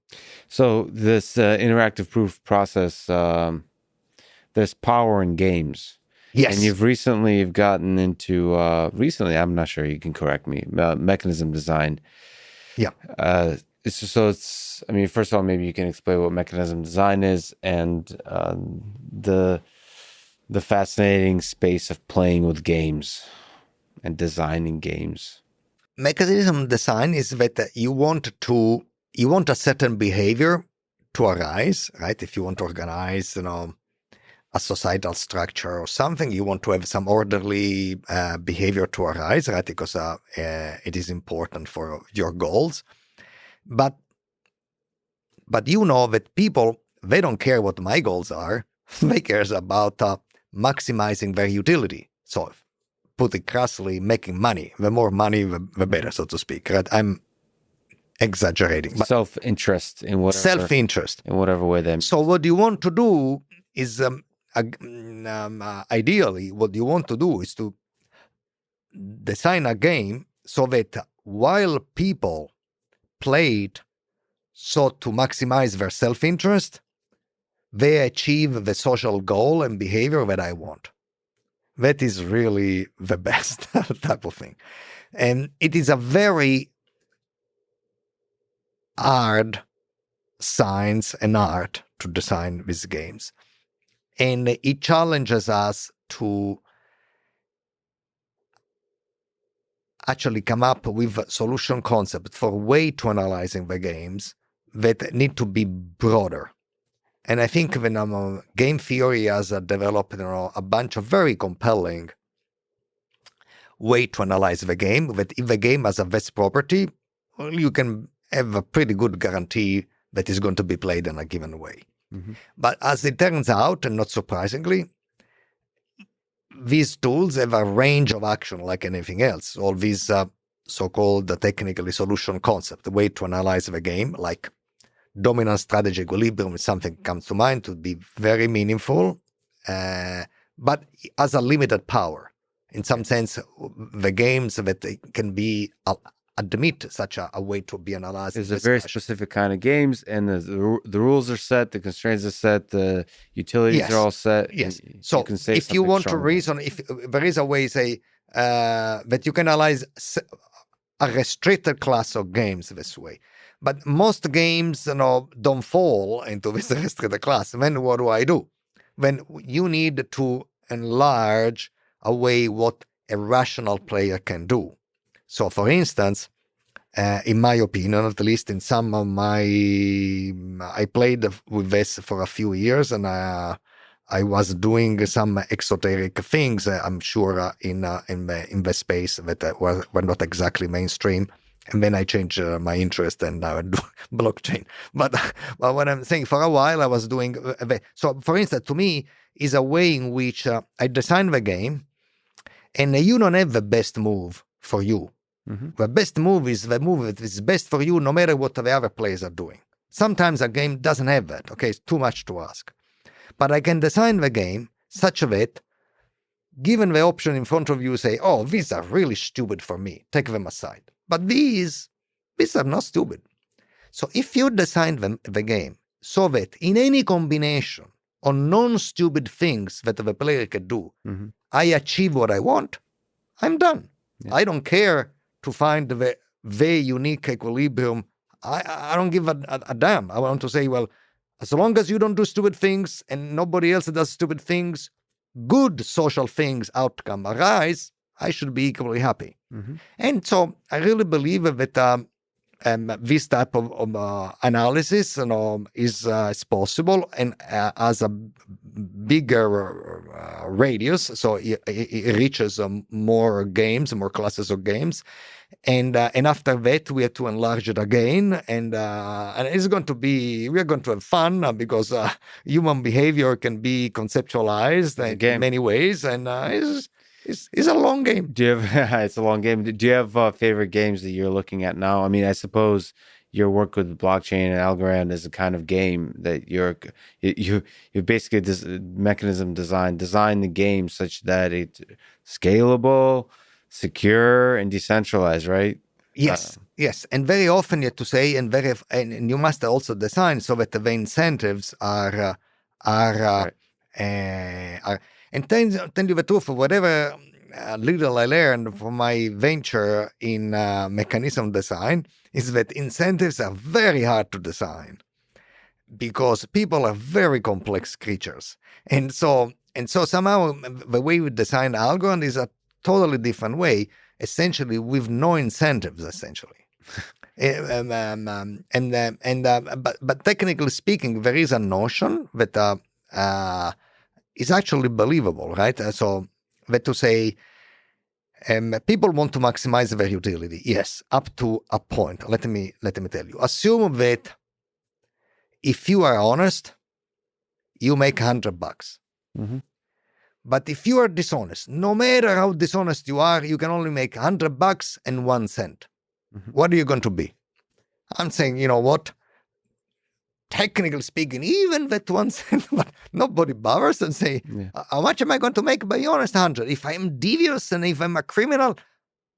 [SPEAKER 1] So this interactive proof process, there's power in games.
[SPEAKER 2] Yes.
[SPEAKER 1] And you've gotten into, I'm not sure, you can correct me, mechanism design.
[SPEAKER 2] Yeah.
[SPEAKER 1] First of all, maybe you can explain what mechanism design is and the fascinating space of playing with games and designing games.
[SPEAKER 2] Mechanism design is that you want a certain behavior to arise, right? If you want to organize, a societal structure or something, you want to have some orderly behavior to arise, right? Because it is important for your goals. But that people, they don't care what my goals are. They care about maximizing their utility. So, put it crassly, making money. The more money, the better, so to speak. Right? I'm exaggerating. But
[SPEAKER 1] self-interest in whatever.
[SPEAKER 2] Self-interest.
[SPEAKER 1] In whatever way that.
[SPEAKER 2] So what you want to do is, ideally, what you want to do is to design a game so that while people play it so to maximize their self-interest, they achieve the social goal and behavior that I want. That is really the best type of thing. And it is a very hard science and art to design these games. And it challenges us to actually come up with a solution concept for a way to analyzing the games that need to be broader. And I think when game theory has developed a bunch of very compelling way to analyze the game, that if the game has a best property, well, you can have a pretty good guarantee that it's going to be played in a given way. Mm-hmm. But as it turns out, and not surprisingly, these tools have a range of action like anything else. All these so-called technically solution concept, the way to analyze the game, like dominant strategy equilibrium, if something comes to mind, would be very meaningful, but has a limited power. In some sense, the games that can be admit such a way to be analyzed.
[SPEAKER 1] There's a very specific kind of games, and the rules are set, the constraints are set, the utilities are all set.
[SPEAKER 2] Yes. So you can say if you want to reason, if there is a way, say, that you can analyze a restricted class of games this way. But most games, don't fall into this restricted class. Then what do? When you need to enlarge a way what a rational player can do. So, for instance, in my opinion, at least in some of I played with this for a few years, and I was doing some exoteric things. I'm sure in the space that were not exactly mainstream. And then I changed my interest, and now I do blockchain. But what I'm saying, for a while I was doing. So, for instance, to me, is a way in which I design the game, and you don't have the best move for you. Mm-hmm. The best move is the move that is best for you, no matter what the other players are doing. Sometimes a game doesn't have that. Okay, it's too much to ask. But I can design the game such that, given the option in front of you, say, "Oh, these are really stupid for me. Take them aside." But these are not stupid. So if you design the game so that in any combination on non-stupid things that the player can do, I achieve what I want, I'm done. Yeah. I don't care to find the very unique equilibrium. I don't give a damn. I want to say, well, as long as you don't do stupid things and nobody else does stupid things, good social things outcome arise, I should be equally happy. And so I really believe that this type of analysis is possible and has a bigger radius, so it reaches more games, more classes of games, and after that we have to enlarge it again, and it's going to be, we are going to have fun because human behavior can be conceptualized in many ways, and it's a long game.
[SPEAKER 1] Do you have? It's a long game. Do you have favorite games that you're looking at now? I mean, I suppose your work with blockchain and Algorand is a kind of game that you basically mechanism design the game such that it's scalable, secure, and decentralized, right?
[SPEAKER 2] Yes, yes, and very often you have to say, and you must also design so that the incentives are. And tell you the truth, whatever little I learned from my venture in mechanism design is that incentives are very hard to design because people are very complex creatures. And so somehow the way we design Algorand is a totally different way, essentially with no incentives, essentially. But technically speaking, there is a notion that is actually believable, right? So that to say, people want to maximize their utility. Yes, up to a point. Let me tell you. Assume that if you are honest, you make $100. But if you are dishonest, no matter how dishonest you are, you can only make $100 and 1 cent. What are you going to be? I'm saying, you know what? Technically speaking, even that 1 cent, but nobody bothers and say, how much am I going to make? By honest, 100. If I'm devious and if I'm a criminal,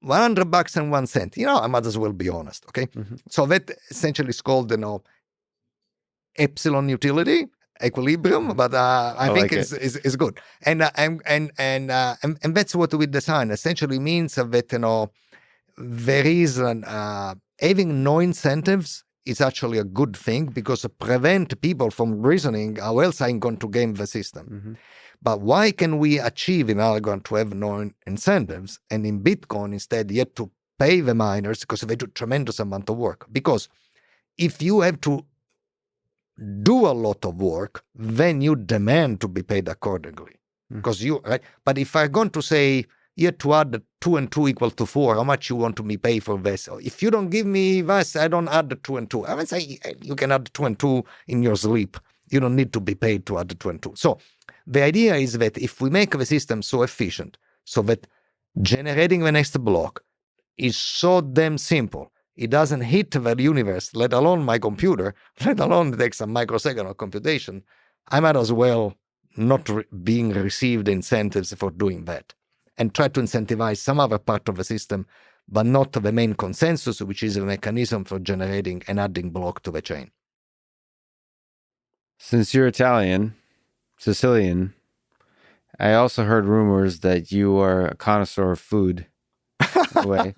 [SPEAKER 2] $100 and 1 cent. I might as well be honest. Okay, so that essentially is called, epsilon utility equilibrium. But I think it's good, and that's what we design. Essentially means that there is having no incentives is actually a good thing because it prevents people from reasoning how else I'm going to game the system. But why can we achieve in Algorand to have no incentives and in Bitcoin instead yet to pay the miners because they do a tremendous amount of work? Because if you have to do a lot of work, then you demand to be paid accordingly. Because right? But if I'm going to say, you have to add 2 and 2 equal to 4. How much you want to me pay for this? If you don't give me this, I don't add the 2 and 2. I would say you can add 2 and 2 in your sleep. You don't need to be paid to add the 2 and 2. So the idea is that if we make the system so efficient, so that generating the next block is so damn simple, it doesn't hit the universe, let alone my computer, let alone take some microsecond of computation, I might as well not being received incentives for doing that. And try to incentivize some other part of the system, but not the main consensus, which is a mechanism for generating and adding block to the chain.
[SPEAKER 1] Since you're Sicilian, I also heard rumors that you are a connoisseur of food. In a way.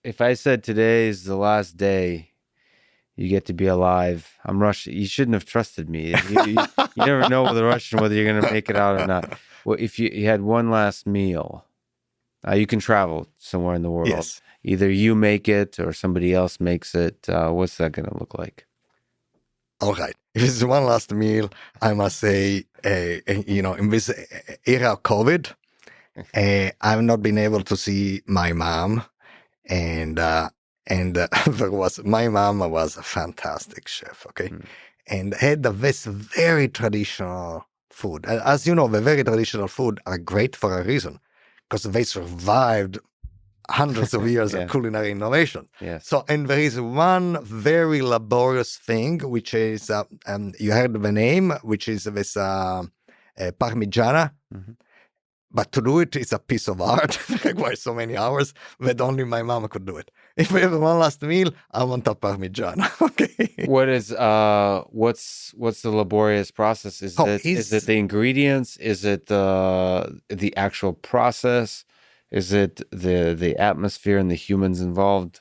[SPEAKER 1] If I said today is the last day you get to be alive, I'm Russian. You shouldn't have trusted me. You never know with a Russian whether you're going to make it out or not. Well, if you had one last meal, you can travel somewhere in the world.
[SPEAKER 2] Yes.
[SPEAKER 1] Either you make it or somebody else makes it. What's that going to look like?
[SPEAKER 2] All right. If it's one last meal, I must say, in this era of COVID, I've not been able to see my mom, and my mom was a fantastic chef. Okay, and had this very traditional food. As you know, the very traditional food are great for a reason, because they survived hundreds of years of culinary innovation.
[SPEAKER 1] Yes.
[SPEAKER 2] So, and there is one very laborious thing, which is, you heard the name, which is this Parmigiana. But to do it is a piece of art. It requires so many hours that only my mom could do it. If we have one last meal, I want a parmigiana. Okay.
[SPEAKER 1] What is what's the laborious process? Is it the ingredients? Is it the actual process? Is it the atmosphere and the humans involved?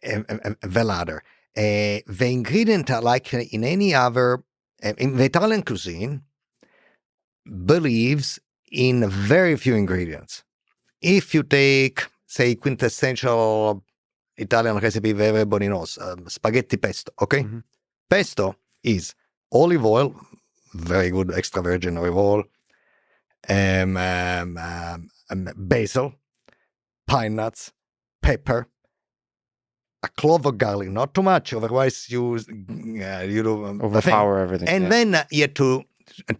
[SPEAKER 2] The latter. The ingredients are like in any other, in the Italian cuisine, believes in very few ingredients. If you take, say, quintessential Italian recipe that everybody knows, spaghetti pesto, okay? Mm-hmm. Pesto is olive oil, very good extra virgin olive oil, basil, pine nuts, pepper, a clove of garlic, not too much, otherwise you do
[SPEAKER 1] overpower everything.
[SPEAKER 2] And then you have to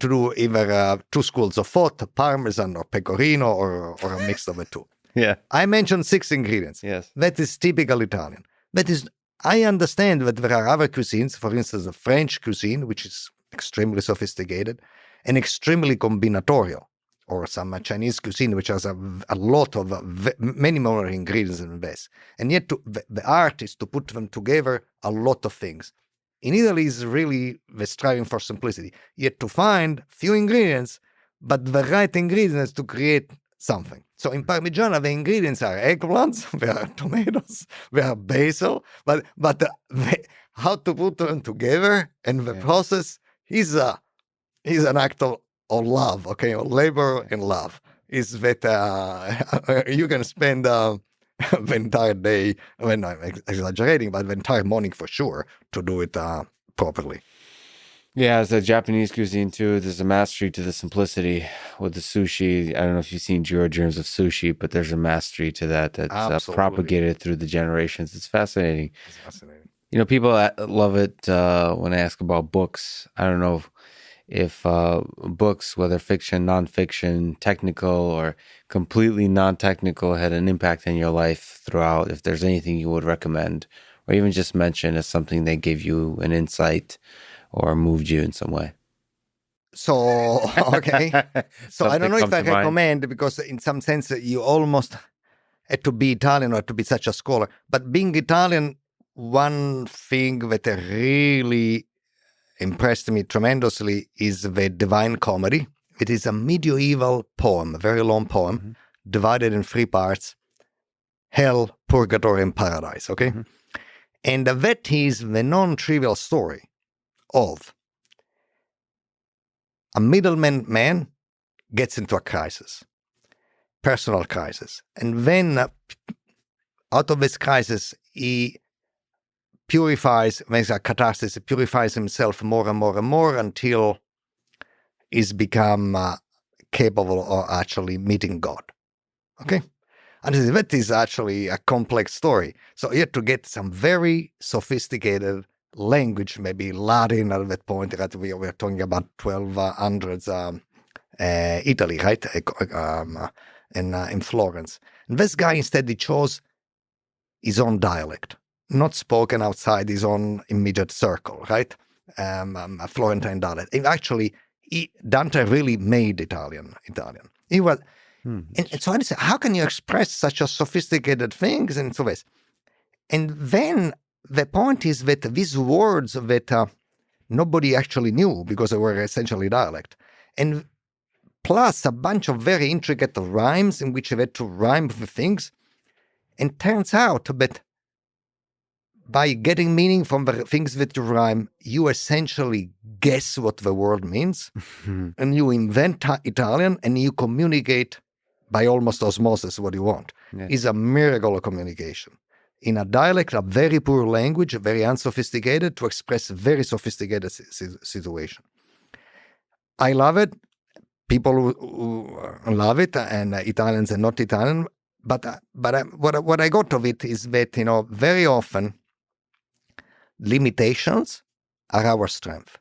[SPEAKER 2] do either 2 schools of thought, parmesan or pecorino, or a mix of the two.
[SPEAKER 1] Yeah.
[SPEAKER 2] I mentioned 6 ingredients.
[SPEAKER 1] Yes.
[SPEAKER 2] That is typical Italian. That is, I understand that there are other cuisines, for instance, the French cuisine, which is extremely sophisticated and extremely combinatorial, or some Chinese cuisine, which has a lot of many more ingredients than this. And yet the art is to put them together a lot of things. In Italy is really the striving for simplicity. You have to find few ingredients, but the right ingredients to create something. So in Parmigiana, the ingredients are eggplants, there are tomatoes, there are basil, but how to put them together and the process is an act of love, okay, of labor and love. Is that you can spend the entire day, when I'm exaggerating, but the entire morning for sure to do it properly.
[SPEAKER 1] Yeah, as a Japanese cuisine too, there's a mastery to the simplicity with the sushi. I don't know if you've seen Jiro Germs of Sushi, but there's a mastery to that's propagated through the generations. It's fascinating.
[SPEAKER 2] It's fascinating.
[SPEAKER 1] You know, people love it when I ask about books. I don't know if books, whether fiction, nonfiction, technical, or completely non-technical, had an impact in your life throughout. If there's anything you would recommend, or even just mention as something that gave you an insight or moved you in some way.
[SPEAKER 2] So, okay. So I don't know if I recommend, because in some sense you almost had to be Italian or to be such a scholar. But being Italian, one thing that really impressed me tremendously is the Divine Comedy. It is a medieval poem, a very long poem, divided in 3 parts: Hell, Purgatory, and Paradise, okay? Mm-hmm. And that is the non-trivial story of a middleman man gets into a crisis, personal crisis. And then out of this crisis, he purifies, makes a catharsis, purifies himself more and more and more until he's become capable of actually meeting God. Okay? And that is actually a complex story. So you have to get some very sophisticated language, maybe Latin at that point, right? We were talking about 1200s Italy, right? In Florence. And this guy instead, he chose his own dialect, not spoken outside his own immediate circle, right? A Florentine dialect. And actually, Dante really made Italian. He was, and so I said, how can you express such a sophisticated things and so this? And then the point is that these words that nobody actually knew because they were essentially dialect, and plus a bunch of very intricate rhymes in which they had to rhyme the things, and turns out that by getting meaning from the things that you rhyme, you essentially guess what the word means, and you invent Italian, and you communicate by almost osmosis what you want. Yeah. It's a miracle of communication. In a dialect, a very poor language, very unsophisticated, to express a very sophisticated situation. I love it. People who love it, and Italians and not Italian. But what I got of it is that, very often limitations are our strength.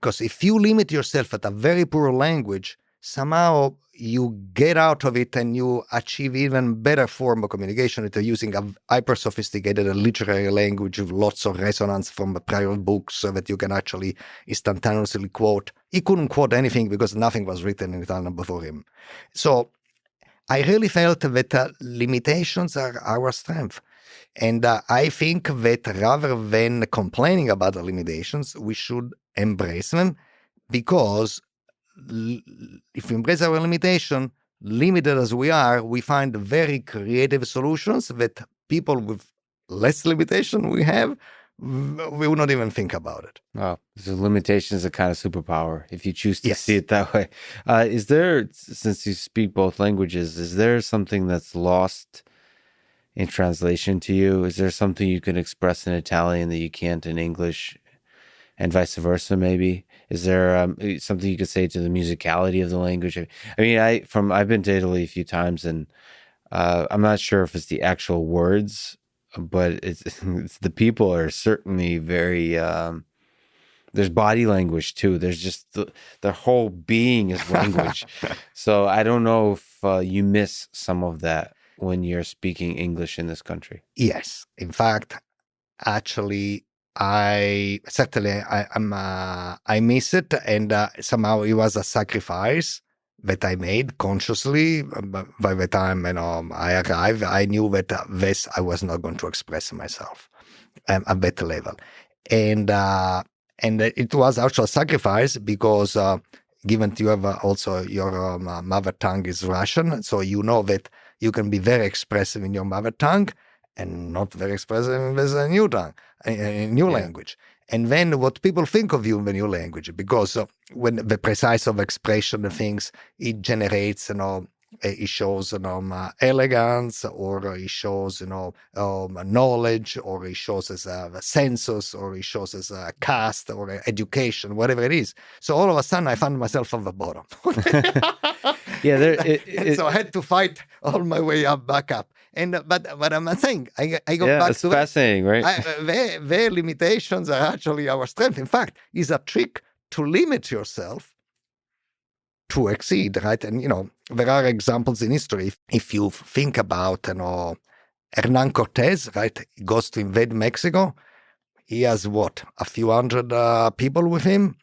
[SPEAKER 2] Because if you limit yourself at a very poor language, somehow you get out of it and you achieve even better form of communication if you're using a hyper-sophisticated literary language with lots of resonance from the prior books so that you can actually instantaneously quote. He couldn't quote anything because nothing was written in Italian before him. So I really felt that limitations are our strength. And I think that rather than complaining about the limitations, we should embrace them, because if we embrace our limitation, limited as we are, we find very creative solutions that people with less limitation we have, we will not even think about it.
[SPEAKER 1] Oh, so limitation is a kind of superpower if you choose to
[SPEAKER 2] Yes.
[SPEAKER 1] see it that way. Is there, since you speak both languages, is there something that's lost in translation to you? Is there something you can express in Italian that you can't in English, and vice versa? Maybe is there something you could say to the musicality of the language? I mean, I've been to Italy a few times, and I'm not sure if it's the actual words, but it's the people are certainly very. There's body language too. There's just their whole being is language. So I don't know if you miss some of that when you're speaking English in this country.
[SPEAKER 2] Yes, in fact, actually, I miss it, and somehow it was a sacrifice that I made consciously. By the time I arrived, I knew that I was not going to express myself at that level, and it was actually a sacrifice because given you have also your mother tongue is Russian, so you know that you can be very expressive in your mother tongue and not very expressive with a new tongue, a new language. And then what people think of you in the new language, because when the precise of expression of things, it generates, it shows, elegance, or it shows, knowledge, or it shows as a census, or it shows as a caste, or education, whatever it is. So all of a sudden, I found myself on the bottom. So I had to fight all my way back up. And but I'm saying, I go back
[SPEAKER 1] it's
[SPEAKER 2] to
[SPEAKER 1] fascinating, right?
[SPEAKER 2] Their limitations are actually our strength. In fact, it's a trick to limit yourself to exceed, right? And there are examples in history. If you think about, Hernan Cortez, right? He goes to invade Mexico. He has a few hundred people with him,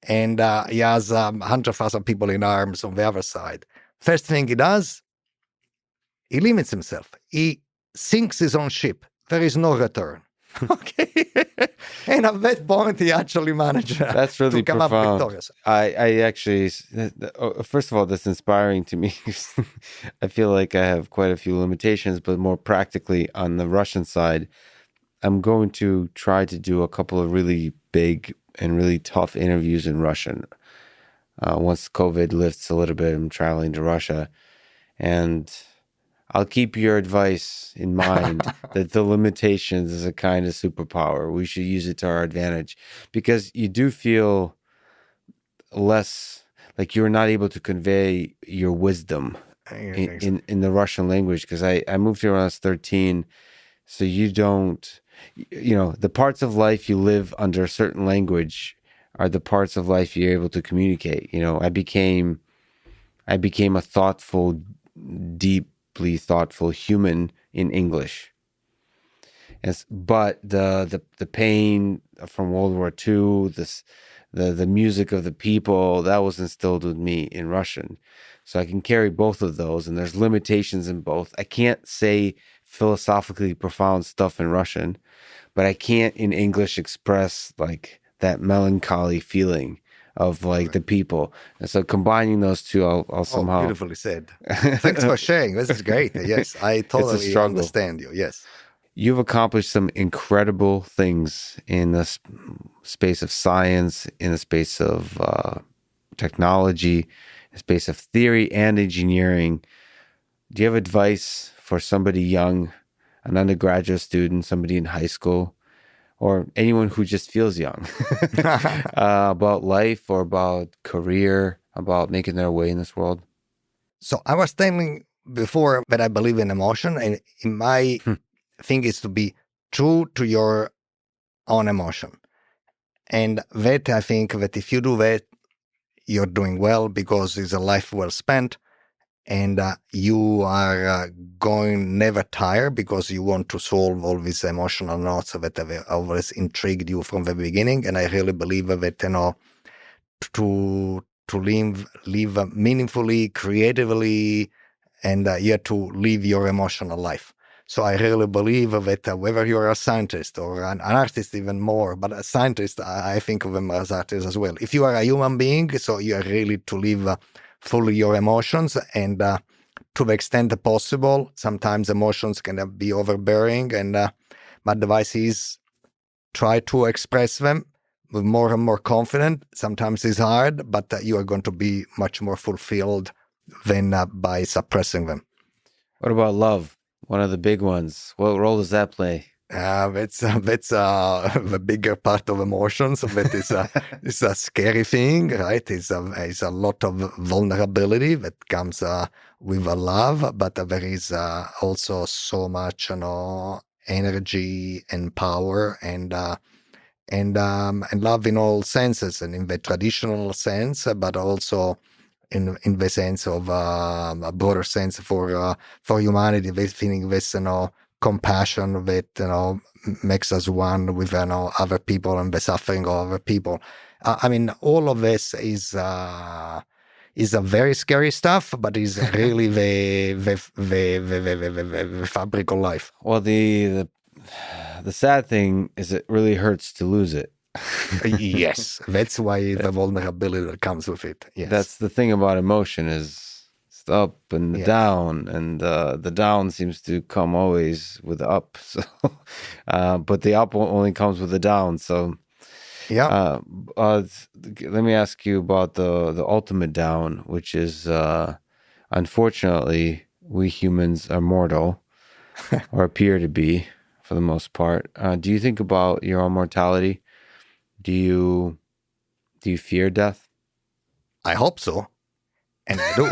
[SPEAKER 2] and he has 100,000 people in arms on the other side. First thing he does, he limits himself. He sinks his own ship. There is no return. Okay. And at that point, he actually managed
[SPEAKER 1] that's really
[SPEAKER 2] to come
[SPEAKER 1] profound.
[SPEAKER 2] up victorious.
[SPEAKER 1] I actually, first of all, that's inspiring to me. I feel like I have quite a few limitations, but more practically on the Russian side, I'm going to try to do a couple of really big and really tough interviews in Russian. Once COVID lifts a little bit, I'm traveling to Russia, and I'll keep your advice in mind that the limitations is a kind of superpower. We should use it to our advantage, because you do feel less like you're not able to convey your wisdom in the Russian language. Because I moved here when I was 13. So you don't, the parts of life you live under a certain language are the parts of life you're able to communicate. I became a thoughtful, deeply thoughtful human in English. But the pain from World War II, the music of the people, that was instilled with me in Russian. So I can carry both of those, and there's limitations in both. I can't say philosophically profound stuff in Russian, but I can't in English express like that melancholy feeling of like the people. And so combining those two, I'll somehow.
[SPEAKER 2] Beautifully said. Thanks for sharing. This is great. Yes, I totally understand you. Yes.
[SPEAKER 1] You've accomplished some incredible things in the space of science, in the space of technology, in the space of theory and engineering. Do you have advice for somebody young, an undergraduate student, somebody in high school, or anyone who just feels young about life or about career, about making their way in this world?
[SPEAKER 2] So I was telling before that I believe in emotion, and in my thing is to be true to your own emotion. And that I think that if you do that, you're doing well, because it's a life well spent, and you are going never tire, because you want to solve all these emotional knots that have always intrigued you from the beginning. And I really believe that, to live meaningfully, creatively, and you have to live your emotional life. So I really believe that whether you're a scientist or an artist even more, but a scientist, I think of them as artists as well. If you are a human being, so you are really to live fully your emotions, and to the extent possible, sometimes emotions can be overbearing, and my advice is try to express them with more and more confidence. Sometimes it's hard, but you are going to be much more fulfilled than by suppressing them.
[SPEAKER 1] What about love? One of the big ones. What role does that play?
[SPEAKER 2] That's the bigger part of emotions. That is it's a scary thing, right? It's a lot of vulnerability that comes with a love, but there is also so much, energy and power and love in all senses, and in the traditional sense, but also in the sense of a broader sense for humanity. This feeling, this compassion that makes us one with other people and the suffering of other people. I mean, all of this is a very scary stuff, but is really the fabric of life.
[SPEAKER 1] Well, the sad thing is it really hurts to lose it.
[SPEAKER 2] Yes, that's why the vulnerability that comes with it. Yes,
[SPEAKER 1] that's the thing about emotion, is it's the up and the down, and the down seems to come always with the up. So, but the up only comes with the down. So,
[SPEAKER 2] yeah.
[SPEAKER 1] Let me ask you about the ultimate down, which is unfortunately we humans are mortal, or appear to be for the most part. Do you think about your own mortality? Do you fear death?
[SPEAKER 2] I hope so, and I do,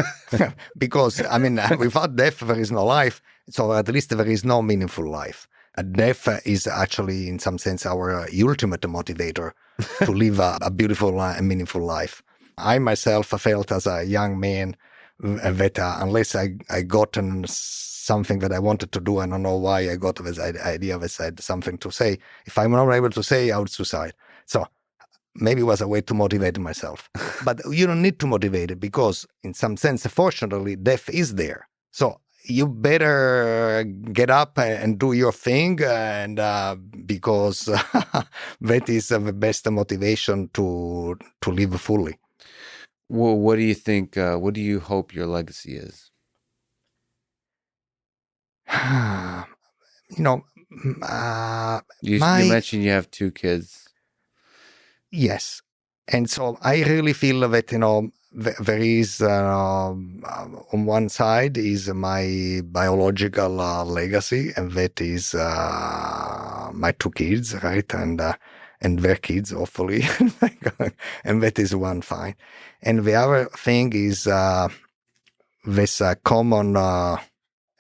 [SPEAKER 2] because I mean, without death there is no life. So at least there is no meaningful life. Death is actually, in some sense, our ultimate motivator to live a beautiful and meaningful life. I myself felt as a young man that unless I gotten something that I wanted to do, I don't know why I got this idea that I had something to say. If I'm not able to say, I would suicide. So maybe it was a way to motivate myself. But you don't need to motivate it, because in some sense, fortunately, death is there. So you better get up and do your thing, and because that is the best motivation to live fully.
[SPEAKER 1] Well, what do you think? What do you hope your legacy is?
[SPEAKER 2] You
[SPEAKER 1] mentioned you have 2 kids.
[SPEAKER 2] Yes. And so I really feel that, there is, on one side is my biological legacy, and that is my 2 kids, right? And their kids, hopefully. And that is one fine. And the other thing is this common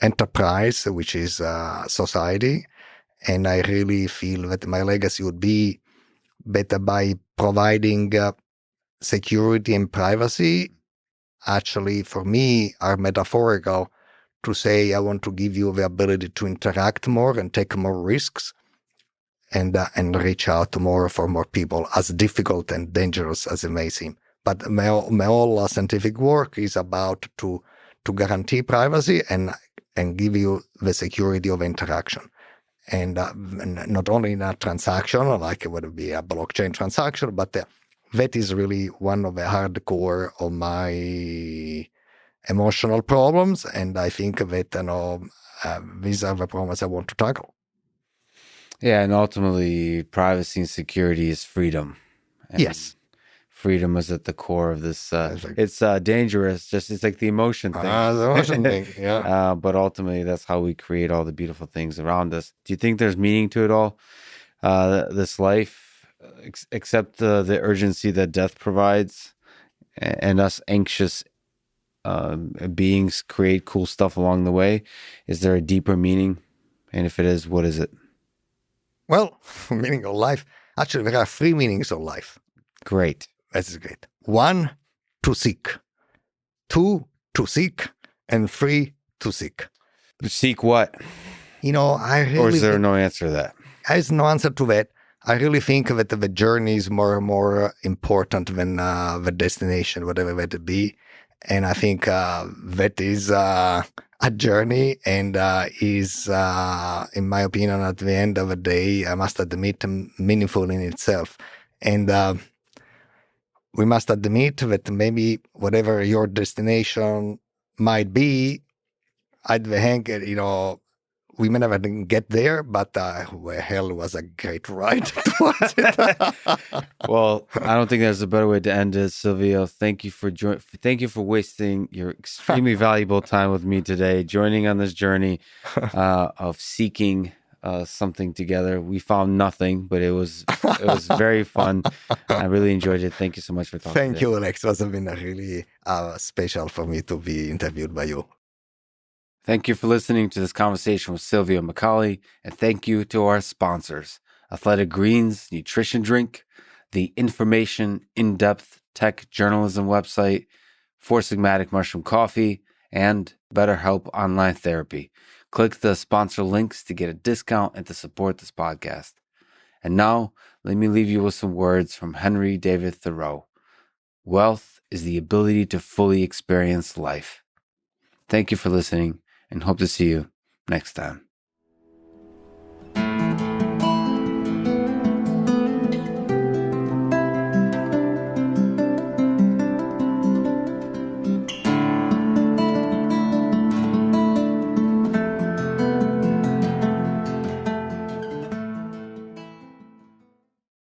[SPEAKER 2] enterprise, which is society. And I really feel that my legacy would be better by providing security and privacy. Actually, for me, are metaphorical to say I want to give you the ability to interact more and take more risks, and reach out more for more people, as difficult and dangerous as it may seem. But my whole scientific work is about to guarantee privacy and give you the security of interaction. And not only in a transaction, like it would be a blockchain transaction, but that is really one of the hardcore of my emotional problems. And I think that these are the problems I want to tackle.
[SPEAKER 1] Yeah, and ultimately, privacy and security is freedom. And
[SPEAKER 2] yes.
[SPEAKER 1] Freedom is at the core of this. It's dangerous. It's like the emotion thing.
[SPEAKER 2] The emotion thing, yeah.
[SPEAKER 1] But ultimately, that's how we create all the beautiful things around us. Do you think there's meaning to it all? This life, except the urgency that death provides, and us anxious beings create cool stuff along the way. Is there a deeper meaning? And if it is, what is it?
[SPEAKER 2] Well, meaning of life. Actually, there are 3 meanings of life.
[SPEAKER 1] Great.
[SPEAKER 2] That's great. 1, to seek. 2, to seek. And 3, to seek.
[SPEAKER 1] Seek what?
[SPEAKER 2] I really...
[SPEAKER 1] Or is there no answer to that?
[SPEAKER 2] There's no answer to that. I really think that the journey is more and more important than the destination, whatever that be. And I think that is a journey, and is, in my opinion, at the end of the day, I must admit, meaningful in itself. And we must admit that maybe whatever your destination might be, at the end, we may never get there, but hell, was a great ride towards it.
[SPEAKER 1] Well, I don't think there's a better way to end it, Silvio. Thank you for wasting your extremely valuable time with me today, joining on this journey of seeking something together. We found nothing, but it was very fun. I really enjoyed it. Thank you so much for talking.
[SPEAKER 2] Thank you, Alex. It has been really special for me to be interviewed by you.
[SPEAKER 1] Thank you for listening to this conversation with Silvio Micali, and thank you to our sponsors, Athletic Greens Nutrition Drink, the Information In-Depth Tech Journalism website, Four Sigmatic Mushroom Coffee, and BetterHelp Online Therapy. Click the sponsor links to get a discount and to support this podcast. And now, let me leave you with some words from Henry David Thoreau. Wealth is the ability to fully experience life. Thank you for listening, and hope to see you next time.